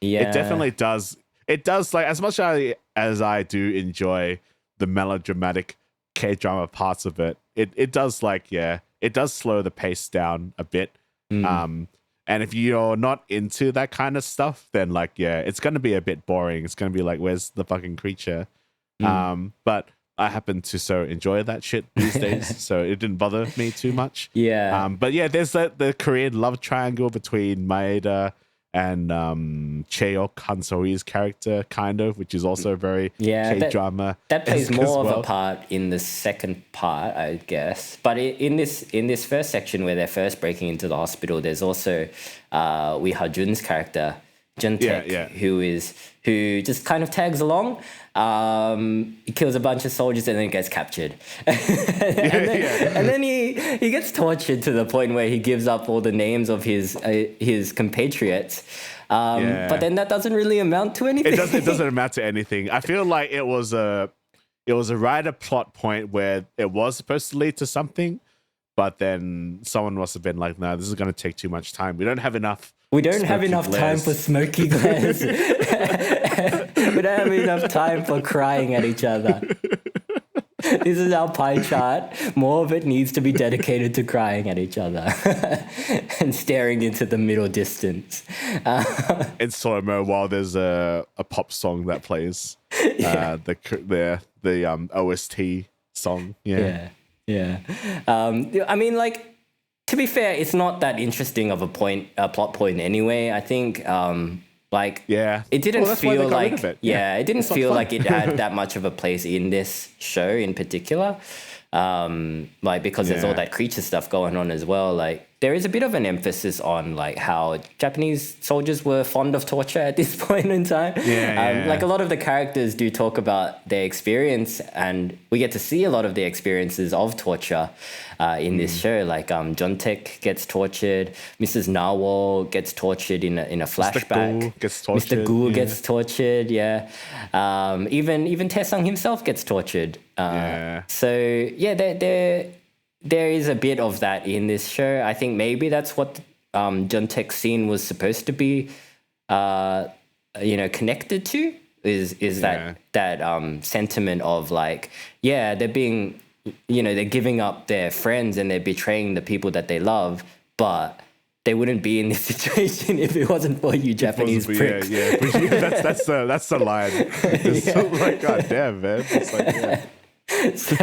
It definitely does. It does, like, as much as I do enjoy the melodramatic K-drama parts of it, it does, like, it does slow the pace down a bit. And if you're not into that kind of stuff, then, like, it's going to be a bit boring. It's going to be like, where's the fucking creature? But I happen to so enjoy that shit these days, so it didn't bother me too much. But there's the Korean love triangle between Maeda and Cheok, Han So-hee's character, kind of, which is also very K-drama. That plays more of a part in the second part, I guess. But in this first section where they're first breaking into the hospital, there's also Wee Ha-jun's character, Jun-taek, who just kind of tags along. He kills a bunch of soldiers and then gets captured. And then he gets tortured to the point where he gives up all the names of his compatriots. But then that doesn't really amount to anything. It doesn't amount to anything. I feel like it was a writer plot point where it was supposed to lead to something, but then someone must have been like, no, this is going to take too much time. We don't have enough time for Smokey glares. We don't have enough time for crying at each other. This is our pie chart. More of it needs to be dedicated to crying at each other and staring into the middle distance. In slow-mo while there's a pop song that plays. The OST song. I mean, like, to be fair, it's not that interesting of a plot point anyway. I think, it didn't feel like, it didn't feel like it had that much of a place in this show in particular. Because there's all that creature stuff going on as well. Like, there is a bit of an emphasis on like how Japanese soldiers were fond of torture at this point in time. Like, a lot of the characters do talk about their experience, and we get to see a lot of the experiences of torture in this show. Like, Jun-taek gets tortured, Mrs. Nawol gets tortured in a flashback. Mr. Gu gets tortured. Even Tae-sung himself gets tortured. There is a bit of that in this show. I think maybe that's what Jun-taek's scene was supposed to be, connected to. Is that sentiment of like, they're being, they're giving up their friends and they're betraying the people that they love, but they wouldn't be in this situation if it wasn't for you Japanese pricks. That's the line. It's like, God damn, man. It's like, So,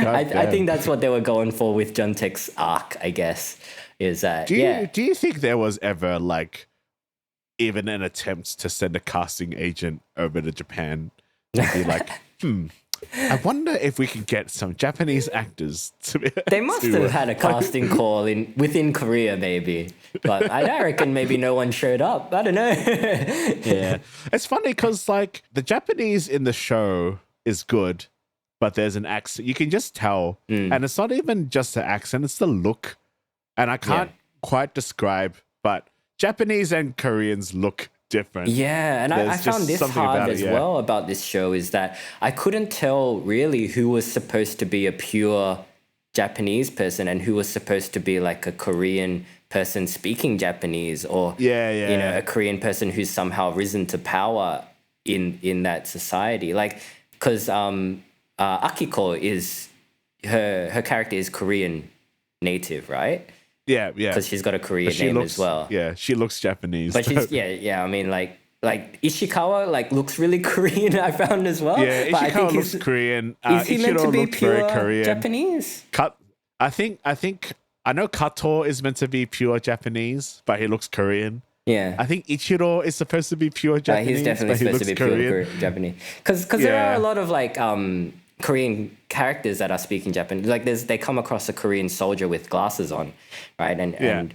I think that's what they were going for with Jun-taek's arc, I guess, is that, do you think there was ever, like, even an attempt to send a casting agent over to Japan and be like, I wonder if we can get some Japanese actors to be... They must have had a casting call within Korea, maybe. But I reckon maybe no one showed up. I don't know. It's funny because, like, the Japanese in the show is good, but there's an accent. You can just tell. And it's not even just the accent, it's the look. And I can't quite describe, but Japanese and Koreans look different. Yeah, and I found this hard as well about this show is that I couldn't tell really who was supposed to be a pure Japanese person and who was supposed to be like a Korean person speaking Japanese or a Korean person who's somehow risen to power in that society. Like, because Akiko is her character is Korean native, right? Yeah. Because she's got a Korean name as well. Yeah, she looks Japanese. But she's I mean, like Ishikawa looks really Korean. I found as well. Yeah, but Ishikawa looks Korean. Is he meant to be pure Korean. Japanese? I know Kato is meant to be pure Japanese, but he looks Korean. Yeah. I think Ichiro is supposed to be pure Japanese. He's definitely supposed to be pure Japanese. Because there are a lot of like Korean characters that are speaking Japanese. Like they come across a Korean soldier with glasses on, right? And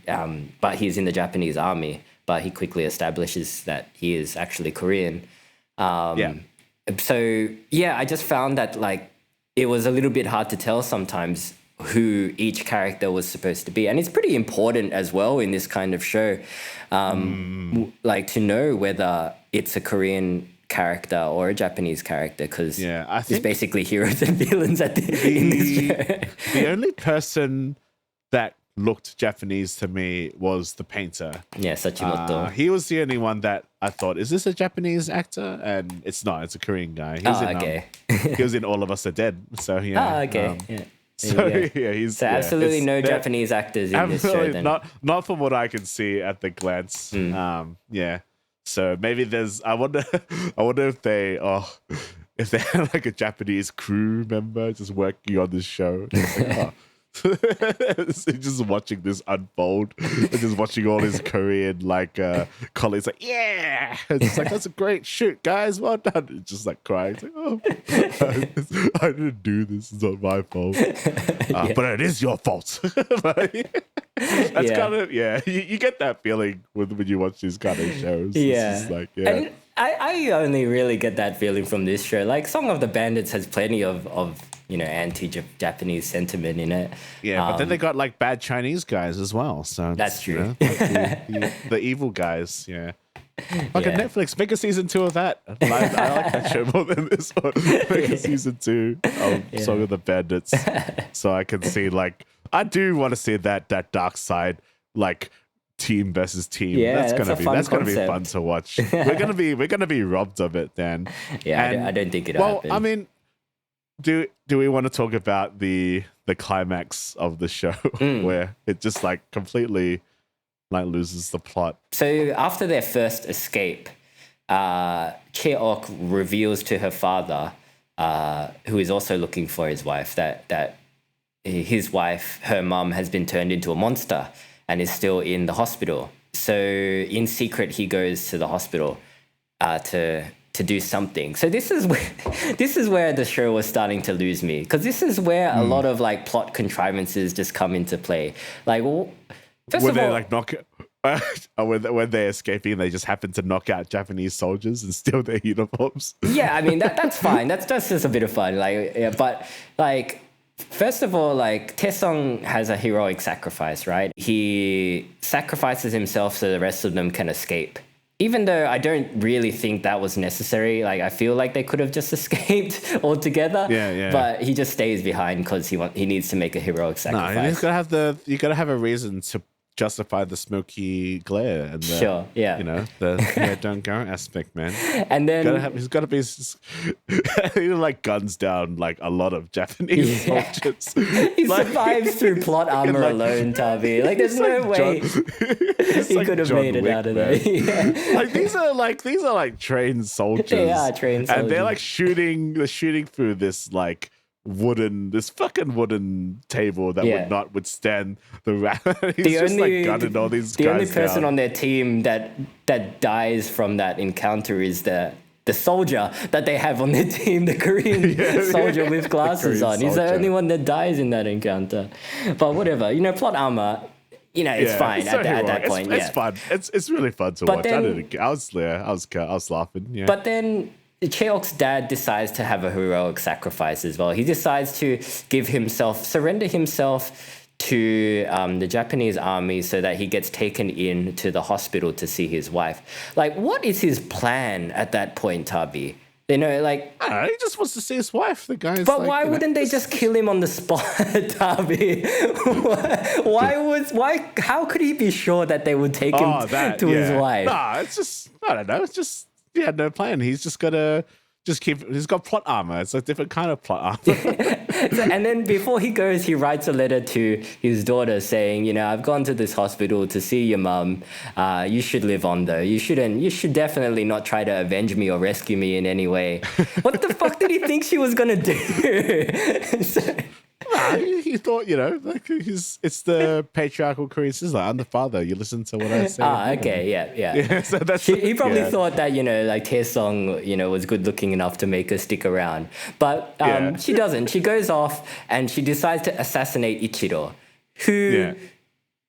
but he's in the Japanese army, but he quickly establishes that he is actually Korean. So I just found that like it was a little bit hard to tell sometimes who each character was supposed to be. And it's pretty important as well in this kind of show, like to know whether it's a Korean character or a Japanese character, because it's basically heroes and villains in this show. The only person that looked Japanese to me was the painter. Yeah, Sachimoto. He was the only one that I thought, is this a Japanese actor? And it's not. It's a Korean guy. He was in All of Us Are Dead. So he's absolutely no Japanese actors in this show. Then. Not from what I can see at the glance. So maybe there's. I wonder if they had like a Japanese crew member just working on this show. Just watching this unfold and just watching all his Korean colleagues like, yeah, it's just like, that's a great shoot, guys, well done. It's just like crying. It's like, oh, I didn't do this, it's not my fault. But it is your fault. That's kind of you get that feeling when you watch these kind of shows. It's just like, and I only really get that feeling from this show. Like Song of the Bandits has plenty of anti-Japanese sentiment in it. Yeah, but then they got like bad Chinese guys as well. So that's true. The evil guys, Fucking Netflix, make a season 2 of that. I like that show more than this one. Make a season 2 of Song of the Bandits. So I can see I do want to see that dark side, like team versus team. Yeah, that's gonna be fun to watch. We're gonna be robbed of it, Dan. Yeah, I don't think it'll happen. I mean, do we want to talk about the climax of the show where it just completely loses the plot? So after their first escape, Cheok reveals to her father, who is also looking for his wife, that his wife, her mum, has been turned into a monster and is still in the hospital. So in secret, he goes to the hospital to do something. So this is where the show was starting to lose me, because this is where a lot of plot contrivances just come into play. First of all, when they're escaping, they just happen to knock out Japanese soldiers and steal their uniforms. Yeah, I mean that's fine. That's just a bit of fun. First of all, Taesung has a heroic sacrifice, right? He sacrifices himself so the rest of them can escape. Even though I don't really think that was necessary, I feel like they could have just escaped altogether. Yeah. But he just stays behind because he needs to make a heroic sacrifice. No, you gotta have a reason to justify the smoky glare and the don't go aspect, man. And then he's got to be guns down a lot of Japanese soldiers. He survives through plot armor alone, Tavi. There's no way he could have made it out of there. These are trained soldiers. They are trained soldiers, and they're shooting through this fucking wooden table that would not withstand the rat. He's gunning all these guys The only person down. on their team that dies from that encounter is the soldier that they have on their team, the Korean soldier with glasses on. He's the only one that dies in that encounter. But whatever, plot armor, it's fine at that point. It's fun. It's really fun to watch. I was laughing. Yeah. But then Cheok's dad decides to have a heroic sacrifice as well. He decides to surrender himself to the Japanese army so that he gets taken in to the hospital to see his wife. Like, what is his plan at that point, Tabi? You know, like... I don't know, he just wants to see his wife. The guy's But like, why wouldn't they just kill him on the spot, Tabi? How could he be sure that they would take him to his wife? Nah, it's just... I don't know. It's just... He had no plan. He's just got to... he's got plot armor. It's a different kind of plot armor. And then before he goes, he writes a letter to his daughter saying, you know, I've gone to this hospital to see your mum. You should live on though. You should definitely not try to avenge me or rescue me in any way. What the fuck did he think she was going to do? He thought, you know, like it's the patriarchal Korean sister. I'm the father. You listen to what I say. Okay, yeah. So that's he probably thought that, you know, like Tae-sung, you know, was good looking enough to make her stick around. But she doesn't. She goes off and she decides to assassinate Ichiro, who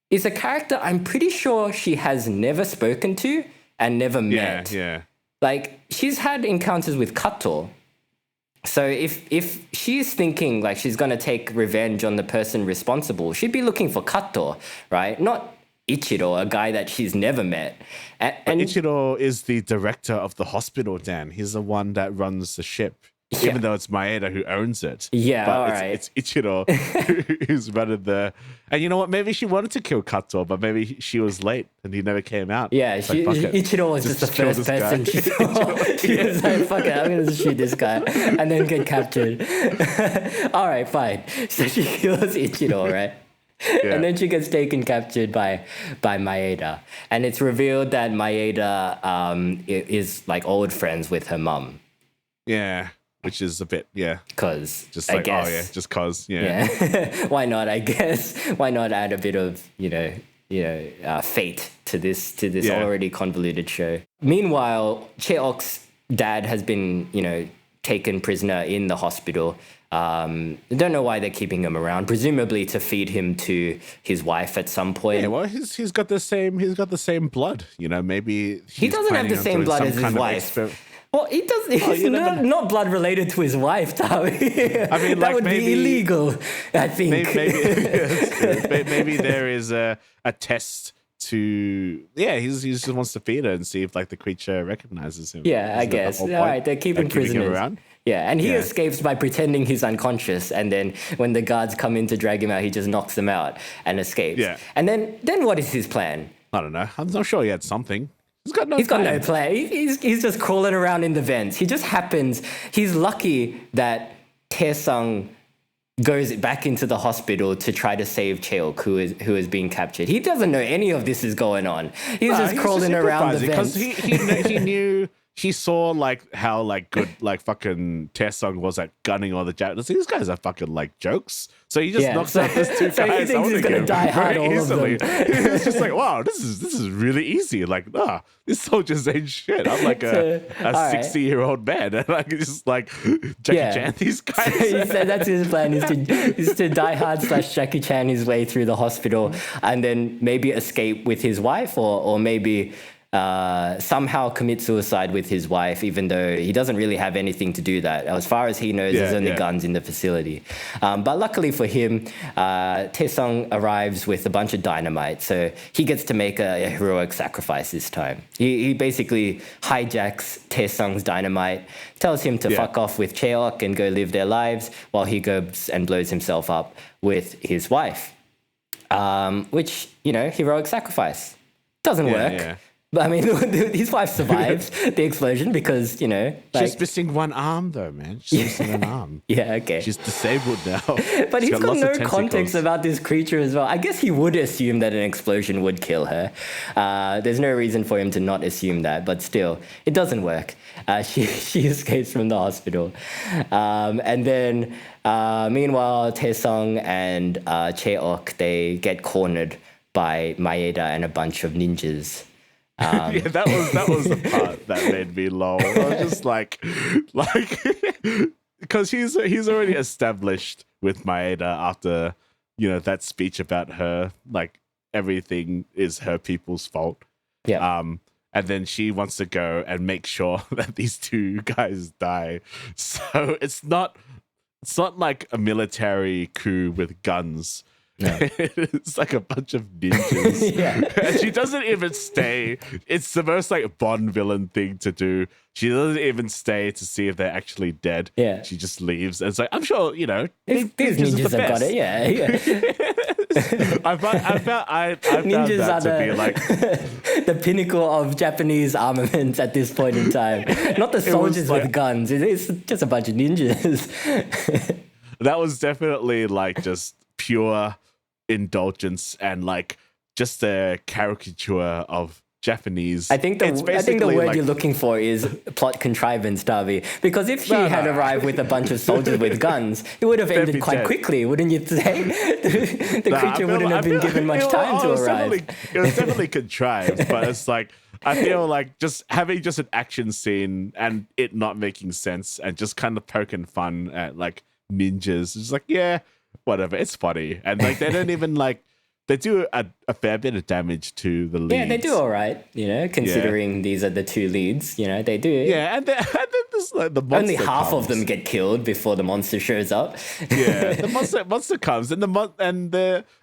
is a character I'm pretty sure she has never spoken to and never met. Yeah. Like, she's had encounters with Kato. So if she's thinking like she's going to take revenge on the person responsible, she'd be looking for Kato, right? Not Ichiro, a guy that she's never met. And Ichiro is the director of the hospital, Dan. He's the one that runs the ship. Even though it's Maeda who owns it. Yeah, but all right. It's Ichiro who's running the... And you know what? Maybe she wanted to kill Kato, but maybe she was late and he never came out. Yeah, Ichiro was just the first person she saw. She was like, fuck it, I'm going to shoot this guy and then get captured. All right, fine. So she kills Ichiro, right? Yeah. And then she gets captured by Maeda. And it's revealed that Maeda is like old friends with her mum. Yeah. Which is a bit, Cause just like, I guess. oh yeah, just cause, Why not? I guess. Why not add a bit of fate to this already convoluted show? Meanwhile, Cheok's dad has been taken prisoner in the hospital. I don't know why they're keeping him around. Presumably to feed him to his wife at some point. Yeah, well, he's got the same blood. You know, maybe he doesn't have the same blood as his wife. Well, he does. He's not blood related to his wife, Tawi. I mean, that would be illegal. I think. Maybe there is a test to. Yeah, he just wants to feed her and see if like the creature recognizes him. Yeah, I guess. All right, they're keeping prisoners him around. Yeah, and he escapes by pretending he's unconscious, and then when the guards come in to drag him out, he just knocks them out and escapes. Yeah. And then what is his plan? I don't know. I'm sure he had something. He's got no plan. He's just crawling around in the vents. He's lucky that Tae-sung goes back into the hospital to try to save Cheok, who is being captured. He doesn't know any of this is going on. He's just crawling around the vents. Because he knew... He saw like how like good like fucking Tae-sung was at gunning all the Japanese. These guys are fucking like jokes. So he just knocks out these two guys. So he thinks he's gonna die hard all easily. Of them. It's just like, wow, this is really easy. Like, these soldiers ain't shit. I'm like a 60-year-old man, and I can just like Jackie Chan these guys. So he said that's his plan is to die hard / Jackie Chan his way through the hospital, and then maybe escape with his wife, or maybe. Somehow commit suicide with his wife, even though he doesn't really have anything to do that. As far as he knows, there's only guns in the facility. But luckily for him, Tae-sung arrives with a bunch of dynamite, so he gets to make a heroic sacrifice this time. He basically hijacks Tae-sung's dynamite, tells him to fuck off with Cheok and go live their lives, while he goes and blows himself up with his wife. Which, heroic sacrifice. Doesn't work. Yeah. But I mean, his wife survives the explosion because, she's missing one arm though, man. She's missing an arm. Yeah, okay. She's disabled now. But he's got no context about this creature as well. I guess he would assume that an explosion would kill her. There's no reason for him to not assume that, but still, it doesn't work. She escapes from the hospital. And then, meanwhile, Tae-sung and Cheok, they get cornered by Maeda and a bunch of ninjas. That was the part that made me lol. I was just like, because he's already established with Maeda after that speech about her, like everything is her people's fault. Yeah. And then she wants to go and make sure that these two guys die. So it's not like a military coup with guns. No. It's like a bunch of ninjas. Yeah. And she doesn't even stay. It's the most like Bond villain thing to do. She doesn't even stay to see if they're actually dead. Yeah. She just leaves. And it's like, I'm sure, These ninjas have got it. Yeah. I found Ninjas that are to be like the pinnacle of Japanese armaments at this point in time. Not the soldiers with guns. It's just a bunch of ninjas. That was definitely like just pure indulgence and like just a caricature of Japanese. I think the word like, you're looking for is plot contrivance, Darby. Because if she had arrived with a bunch of soldiers with guns, it would have ended quite quickly, wouldn't you say? The creature wouldn't have been given much time to arrive. It was definitely contrived, but it's like I feel like just having just an action scene and it not making sense and just kind of poking fun at like ninjas. It's like, yeah, whatever. It's funny. And like they don't even like they do a fair bit of damage to the leads. Yeah, they do all right, considering these are the two leads. They do. Yeah, and then there's like the monster only half comes. of them get killed before the monster shows up. Yeah, the monster comes, and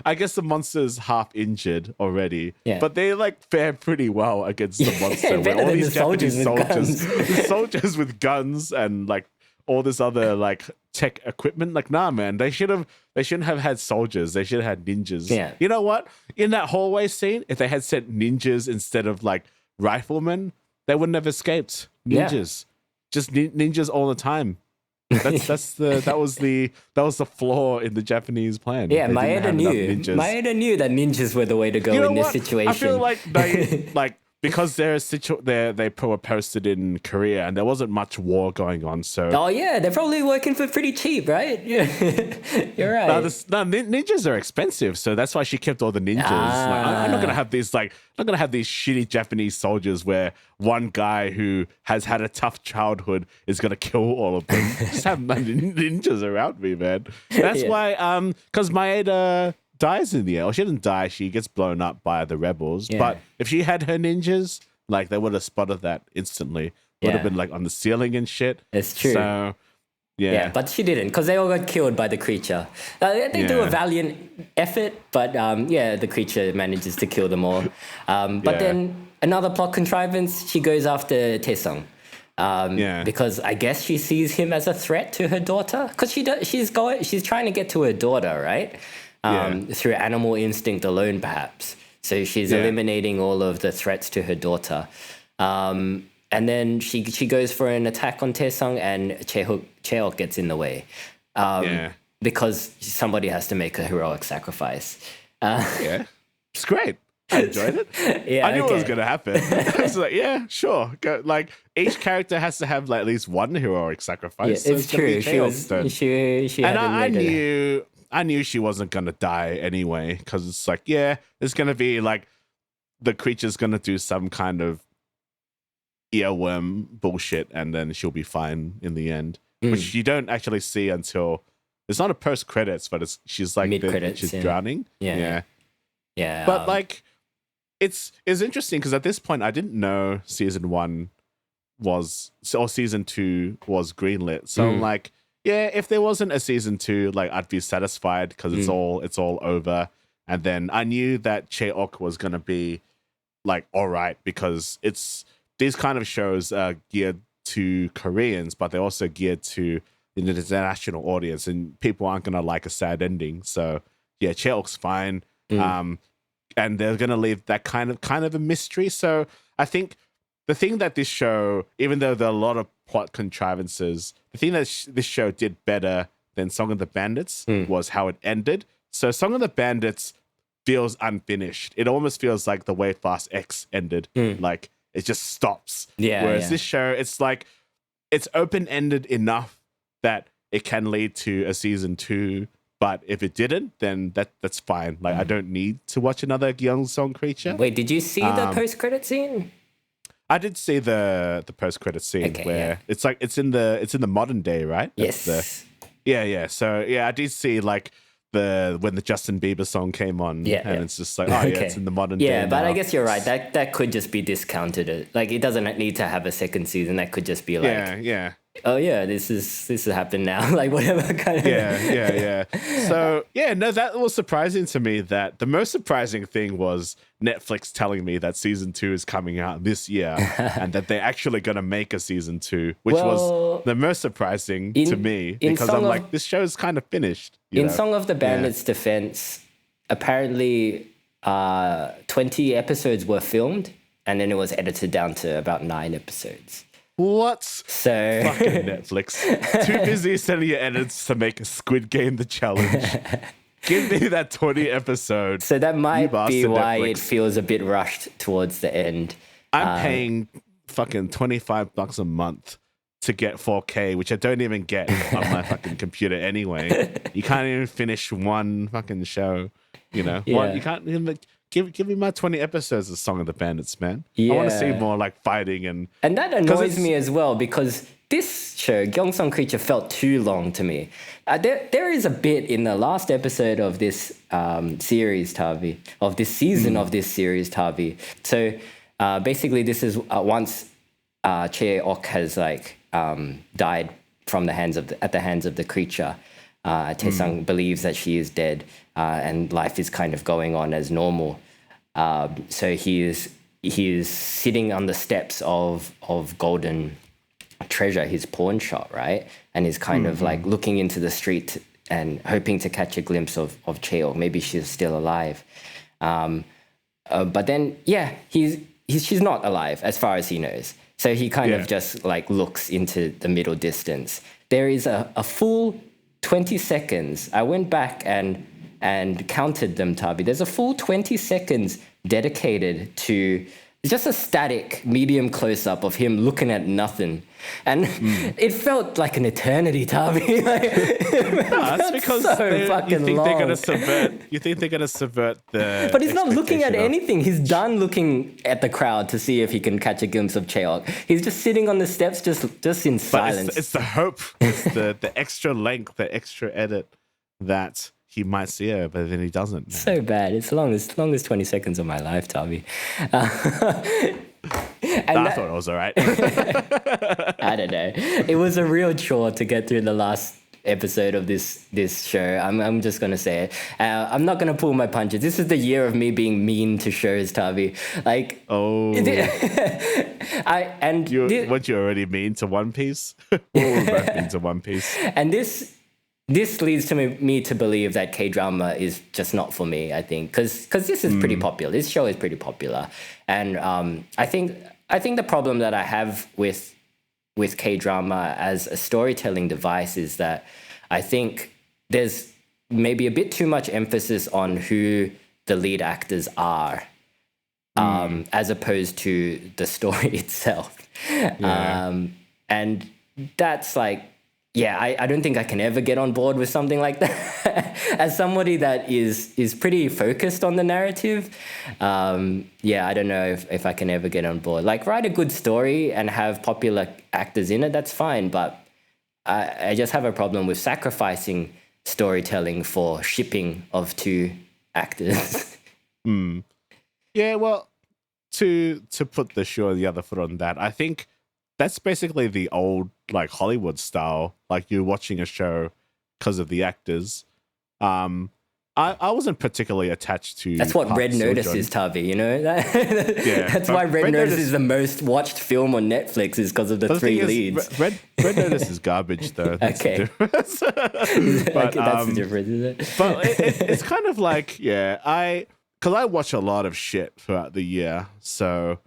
I guess the monster's half injured already. Yeah. But they like fare pretty well against the monster. Better all than these the Japanese soldiers the soldiers with guns and like all this other like tech equipment. Like, nah, man, they shouldn't have had soldiers. They should have had ninjas. Yeah. You know what? In that hallway scene, if they had sent ninjas instead of like riflemen, they wouldn't have escaped. Ninjas, just ninjas all the time. That was the flaw in the Japanese plan. Yeah, Maeda knew that ninjas were the way to go in this situation. I feel like they because they were posted in Korea and there wasn't much war going on. So they're probably working for pretty cheap, right? Yeah, you're right. Ninjas are expensive, so that's why she kept all the ninjas. Like, I'm not gonna have these shitty Japanese soldiers where one guy who has had a tough childhood is gonna kill all of them. Just have ninjas around me, man. That's why because Maeda dies in the end. Or she didn't die, she gets blown up by the rebels. Yeah. But if she had her ninjas, like they would have spotted that instantly. Would have been like on the ceiling and shit. It's true. So yeah, but she didn't because they all got killed by the creature. They do a valiant effort, but the creature manages to kill them all. But then another plot contrivance, she goes after Taesung. Because I guess she sees him as a threat to her daughter. Because she's trying to get to her daughter, right? Through animal instinct alone, perhaps. So she's eliminating all of the threats to her daughter. And then she goes for an attack on Taesung, and Cheok gets in the way. Because somebody has to make a heroic sacrifice. It's great. I enjoyed it. I knew it was going to happen. I was like, yeah, sure. Go. Like, each character has to have like at least one heroic sacrifice. Yeah, it's true. I knew she wasn't going to die anyway, because it's like, it's going to be like the creature's going to do some kind of earworm bullshit and then she'll be fine in the end. Which you don't actually see until it's not a post credits, but she's like she's drowning. Yeah. But like it's interesting because at this point I didn't know season 2 was greenlit. So I'm like, if there wasn't a season 2, like I'd be satisfied because it's all over. And then I knew that Cheok was gonna be like all right because these kind of shows are geared to Koreans, but they're also geared to an international audience, and people aren't gonna like a sad ending. So Cheok's fine. And they're gonna leave that kind of a mystery. So I think the thing that this show, even though there are a lot of plot contrivances, the thing that this show did better than Song of the Bandits was how it ended. So Song of the Bandits feels unfinished. It almost feels like the way Fast X ended. Like it just stops. Whereas this show, it's like it's open-ended enough that it can lead to a season 2. But if it didn't, then that's fine. Like I don't need to watch another Gyeongseong Creature. Did you see the post-credit scene? I did see the post-credit scene where it's like it's in the modern day, right? Yes. So I did see like when the Justin Bieber song came on, and it's just like it's in the modern day. Yeah, but now. I guess you're right. That could just be discounted. Like it doesn't need to have a second season. That could just be like oh yeah, this has happened now. Like whatever kind of. Yeah. So yeah, no, that was surprising to me. That the most surprising thing was Netflix telling me that season 2 is coming out this year and that they're actually going to make a season 2, which was the most surprising to me because I'm like, this show is kind of finished. In Song of the Bandit's defense, apparently 20 episodes were filmed and then it was edited down to about 9 episodes. What? So fucking Netflix. Too busy sending your edits to make a Squid Game the challenge. Give me that 20 episode. So that might be why Netflix. It feels a bit rushed towards the end. I'm paying fucking $25 a month to get 4K, which I don't even get on my fucking computer anyway. You can't even finish one fucking show, you know? Yeah. You can't even... Give me my 20 episodes of Song of the Bandits, man. Yeah. I want to see more like fighting and that annoys me as well because this show, Gyeongseong Creature, felt too long to me. There is a bit in the last episode of this series, Tavi, of this season of this series, Tavi. So basically, this is once Chae-ok has like died from at the hands of the creature. Tae-sung believes that she is dead and life is kind of going on as normal. So he is sitting on the steps of Golden Treasure, his pawn shop, right? And he's kind of like looking into the street and hoping to catch a glimpse of Chae-ok. Maybe she's still alive. But then, she's not alive as far as he knows. So he kind of just like looks into the middle distance. There is a full 20 seconds. I went back and counted them, Tabi. There's a full 20 seconds dedicated to just a static medium close-up of him looking at nothing. And it felt like an eternity, Tabi. That's because you think they're going to subvert the But he's not looking at anything. He's done looking at the crowd to see if he can catch a glimpse of Chae-ok. He's just sitting on the steps just in silence. It's the hope. It's the extra length, the extra edit that he might see her, but then he doesn't. Man. So bad. It's the longest 20 seconds of my life, Tavi. I thought it was all right. I don't know. It was a real chore to get through the last episode of this show. I'm just gonna say it. I'm not gonna pull my punches. This is the year of me being mean to shows, Tavi. Like, You're already mean to One Piece. We're both mean to One Piece. And this leads to me to believe that K-drama is just not for me, I think, because this is pretty popular. This show is pretty popular. And I think the problem that I have with K-drama as a storytelling device is that I think there's maybe a bit too much emphasis on who the lead actors are as opposed to the story itself. Yeah. And that's like, I don't think I can ever get on board with something like that. As somebody that is pretty focused on the narrative, I don't know if I can ever get on board. Like, write a good story and have popular actors in it, that's fine. But I just have a problem with sacrificing storytelling for shipping of two actors. Yeah, well, to put the shoe on the other foot on that, I think that's basically the old like Hollywood style. Like, you're watching a show because of the actors. I wasn't particularly attached to. That's what Red Notice is, Tavi. You know that. That's why Red Notice is the most watched film on Netflix, is because of the three leads. Red Notice is garbage, though. That's okay. But, that's the difference, is it? But it's kind of like because I watch a lot of shit throughout the year, so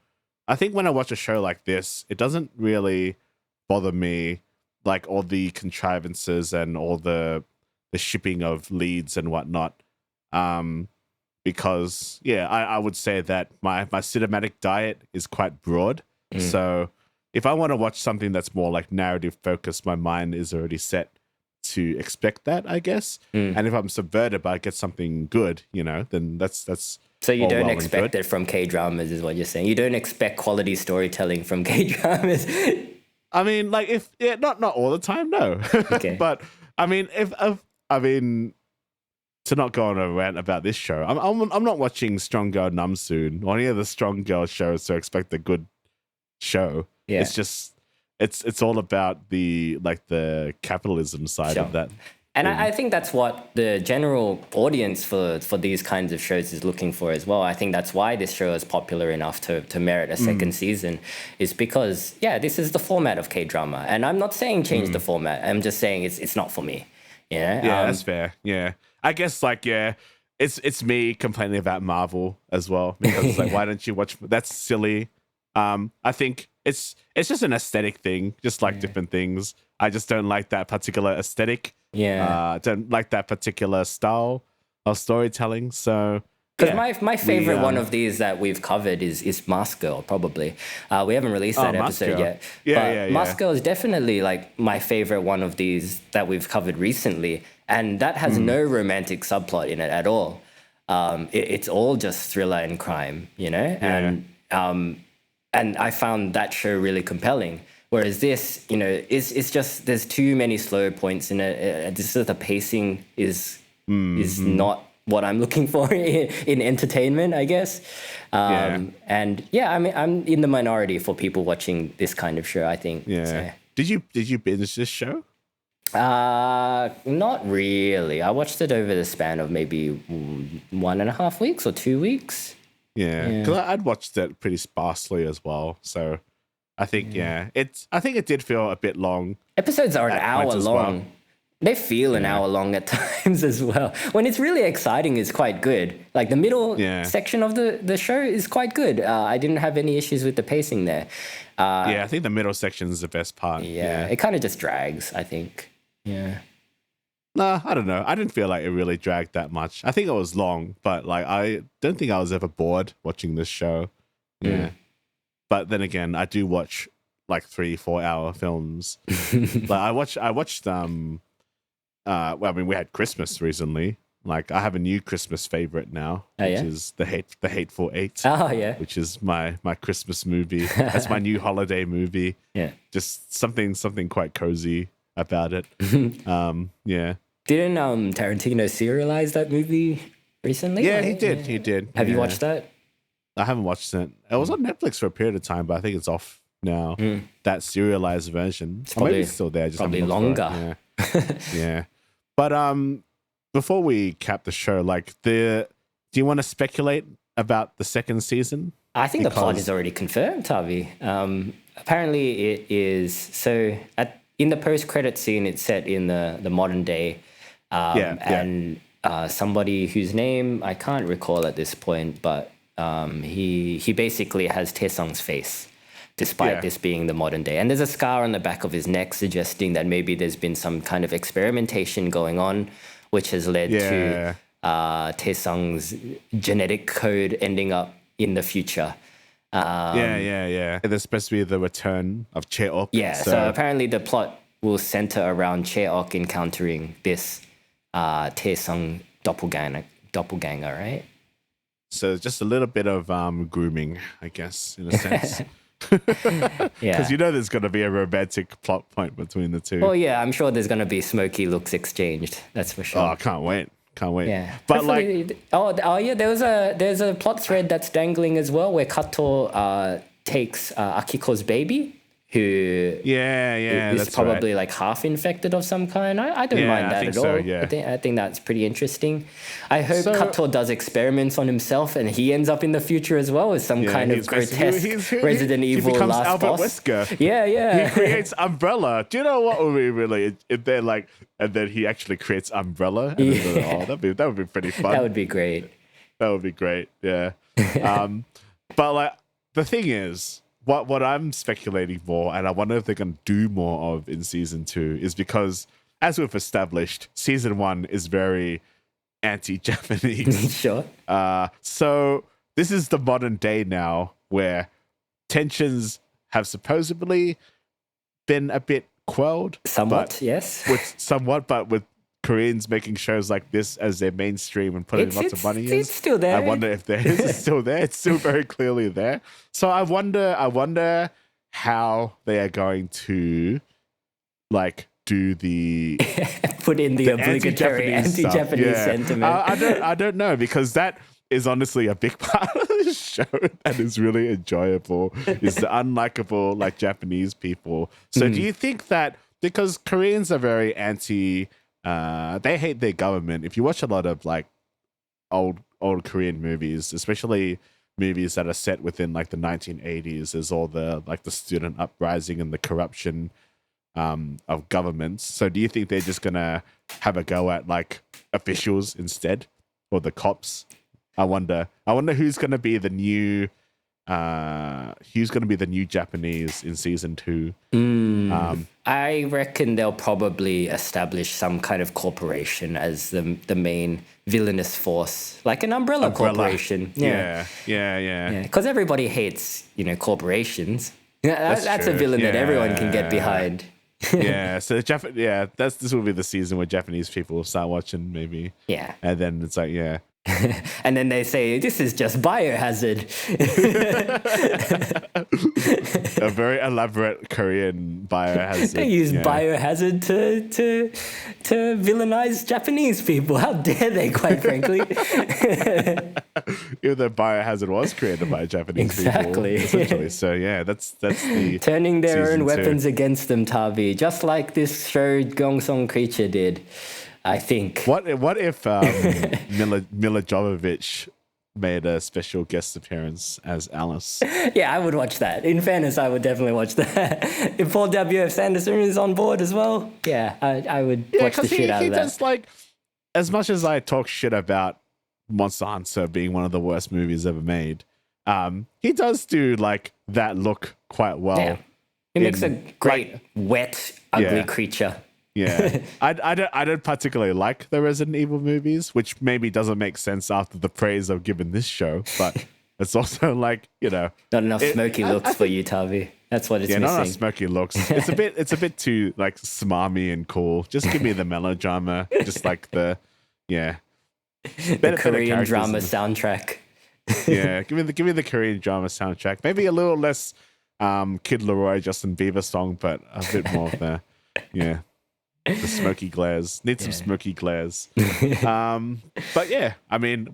I think when I watch a show like this, it doesn't really bother me, like all the contrivances and all the shipping of leads and whatnot. Because I would say that my cinematic diet is quite broad. So if I want to watch something that's more like narrative focused, my mind is already set to expect that, I guess. And if I'm subverted but I get something good, then that's so you don't expect it from K-dramas, is what you're saying. You don't expect quality storytelling from K-dramas. I mean, like, not all the time, no. Okay. But I mean, to not go on a rant about this show, I'm not watching Strong Girl Namsoon or any of the Strong Girl shows to expect a good show. Yeah. It's just it's all about the capitalism side of that. And I think that's what the general audience for these kinds of shows is looking for as well. I think that's why this show is popular enough to merit a second season, is because, this is the format of K-drama. And I'm not saying change the format. I'm just saying it's not for me. Yeah, that's fair. Yeah. I guess, it's me complaining about Marvel as well, because it's like, why don't you watch? That's silly. I think it's just an aesthetic thing, just like different things. I just don't like that particular aesthetic. Don't like that particular style of storytelling. So, because my favorite one of these that we've covered is Mask Girl, probably. We haven't released that episode yet. But Mask Girl is definitely my favorite one of these that we've covered recently. And that has no romantic subplot in it at all. It's all just thriller and crime, And I found that show really compelling. Whereas this, it's just, there's too many slow points in it. The pacing is not what I'm looking for in entertainment, I guess. And I mean, I'm in the minority for people watching this kind of show, I think. Yeah. So. Did you binge this show? Not really. I watched it over the span of maybe 1.5 weeks or 2 weeks. Yeah, because I'd watched it pretty sparsely as well. So I think, I think it did feel a bit long. Episodes are an hour long. Well. They feel an hour long at times as well. When it's really exciting, it's quite good. Like the middle section of the show is quite good. I didn't have any issues with the pacing there. I think the middle section is the best part. Yeah. It kind of just drags, I think. Yeah. Nah, I don't know. I didn't feel like it really dragged that much. I think it was long, but I don't think I was ever bored watching this show. Yeah. But then again, I do watch 3-4 hour films. I watched we had Christmas recently. I have a new Christmas favorite now, which is the Hateful Eight. Oh yeah, which is my Christmas movie. That's my new holiday movie. Yeah, just something quite cozy about it. Yeah. Didn't Tarantino serialize that movie recently? Yeah, he did. He did. Have you watched that? I haven't watched it. It was on Netflix for a period of time, but I think it's off now. That serialized version. Maybe it's still there. Just probably longer. Yeah. But before we cap the show, do you want to speculate about the second season? I think the plot is already confirmed, Tavi. Apparently it is. In the post-credit scene, it's set in the modern day. And somebody whose name I can't recall at this point, but he basically has Taesung's face, despite this being the modern day. And there's a scar on the back of his neck suggesting that maybe there's been some kind of experimentation going on, which has led to Taesung's genetic code ending up in the future. There's supposed to be the return of Chae-ok. Yeah, so apparently the plot will center around Chae-ok encountering this Taesung doppelganger, right? So just a little bit of grooming, I guess, in a sense. Because there's going to be a romantic plot point between the two. Oh yeah, I'm sure there's going to be Smokey looks exchanged. That's for sure. Oh, I can't wait. Yeah, but there's a plot thread that's dangling as well, where Kato takes Akiko's baby, who is probably half infected of some kind. I don't mind that at all. I think that's pretty interesting. I hope Kato does experiments on himself and he ends up in the future as well as some kind of grotesque Resident Evil becomes last Albert boss. Wesker. Yeah. He creates Umbrella. Do you know what would be really if they're and then he actually creates Umbrella? And that would be pretty fun. That would be great. Yeah. But the thing is, what I'm speculating more, and I wonder if they're going to do more of in season 2, is because, as we've established, season 1 is very anti-Japanese. Sure. So this is the modern day now, where tensions have supposedly been a bit quelled. Somewhat, yes. But with Koreans making shows like this as their mainstream and putting lots of money in. It's still there. I wonder if it's still there. It's still very clearly there. So I wonder how they are going to do the put in the obligatory anti-Japanese sentiment. I don't know, because that is honestly a big part of the show that is really enjoyable is the unlikable like Japanese people. So do you think that because Koreans are very anti, they hate their government. If you watch a lot of like old Korean movies, especially movies that are set within like the 1980s, there's all the like the student uprising and the corruption of governments. So do you think they're just gonna have a go at like officials instead, or the cops? I wonder who's gonna be the new Japanese in season 2. I reckon they'll probably establish some kind of corporation as the main villainous force, like an umbrella corporation. Yeah. Because everybody hates, corporations. That's a villain that everyone can get behind. So this will be the season where Japanese people will start watching maybe. Yeah. And then it's like, and then they say, this is just biohazard. A very elaborate Korean biohazard. They use biohazard to villainize Japanese people. How dare they, quite frankly? Even though biohazard was created by Japanese people. Essentially. So that's the turning their own weapons against them, Tavi. Just like this show Gyeongseong Creature did. I think. What if Mila Jovovich made a special guest appearance as Alice? Yeah, I would watch that. In fairness, I would definitely watch that. If Paul W.S is on board as well, I would watch the shit out of that. He does, like, as much as I talk shit about Monster Hunter being one of the worst movies ever made, he does do like that look quite well. Yeah. He makes a great, wet, ugly creature. Yeah, I don't particularly like the Resident Evil movies, which maybe doesn't make sense after the praise I've given this show, but it's also like, not enough smoky looks for you, Tavi. That's what it's missing. Not enough smoky looks. It's a bit too like smarmy and cool. Just give me the melodrama, just like the Korean drama soundtrack. Give me the Korean drama soundtrack. Maybe a little less Kid Laroi, Justin Bieber song, but a bit more of the the smoky glares. Need some smoky glares. But I mean,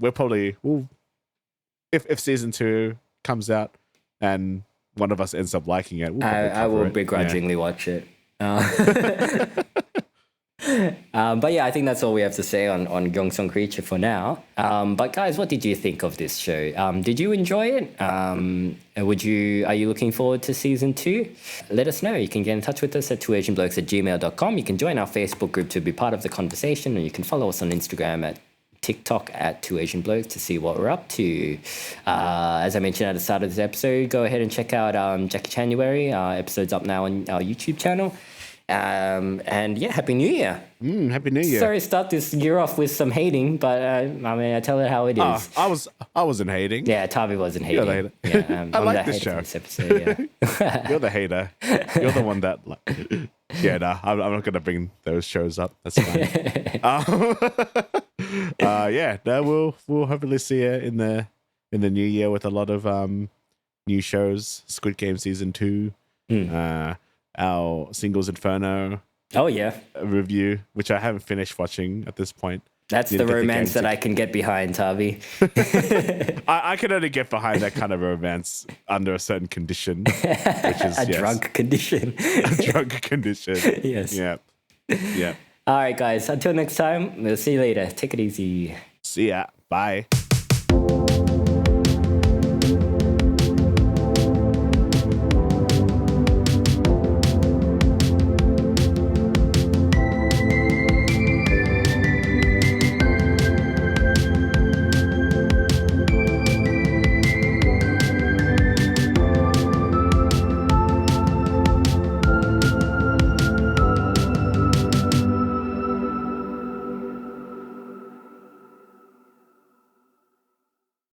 if season 2 comes out and one of us ends up liking it, I will begrudgingly watch it. But I think that's all we have to say on Gyeongseong Creature for now. But guys, what did you think of this show? Did you enjoy it? Are you looking forward to season 2? Let us know. You can get in touch with us at twoasianblokes@gmail.com. You can join our Facebook group to be part of the conversation, and you can follow us on Instagram at TikTok at 2asianblokes to see what we're up to. As I mentioned at the start of this episode, go ahead and check out Jackie January. Our episode's up now on our YouTube channel. Happy New Year. Happy New Year. Sorry, start this year off with some hating, but I tell it how it is. I wasn't hating. Yeah, Tavi wasn't hating. You're the hater. I like this show. This episode, You're the hater. You're the one that. I'm not gonna bring those shows up. That's fine. We'll hopefully see you in the new year with a lot of new shows. Squid Game season 2. Our Singles Inferno review, which I haven't finished watching at this point. That's the romance that I can get behind, Tavi. I can only get behind that kind of romance under a certain condition, which is a drunk condition. A drunk condition. Yes. Yeah. All right, guys. Until next time, we'll see you later. Take it easy. See ya. Bye.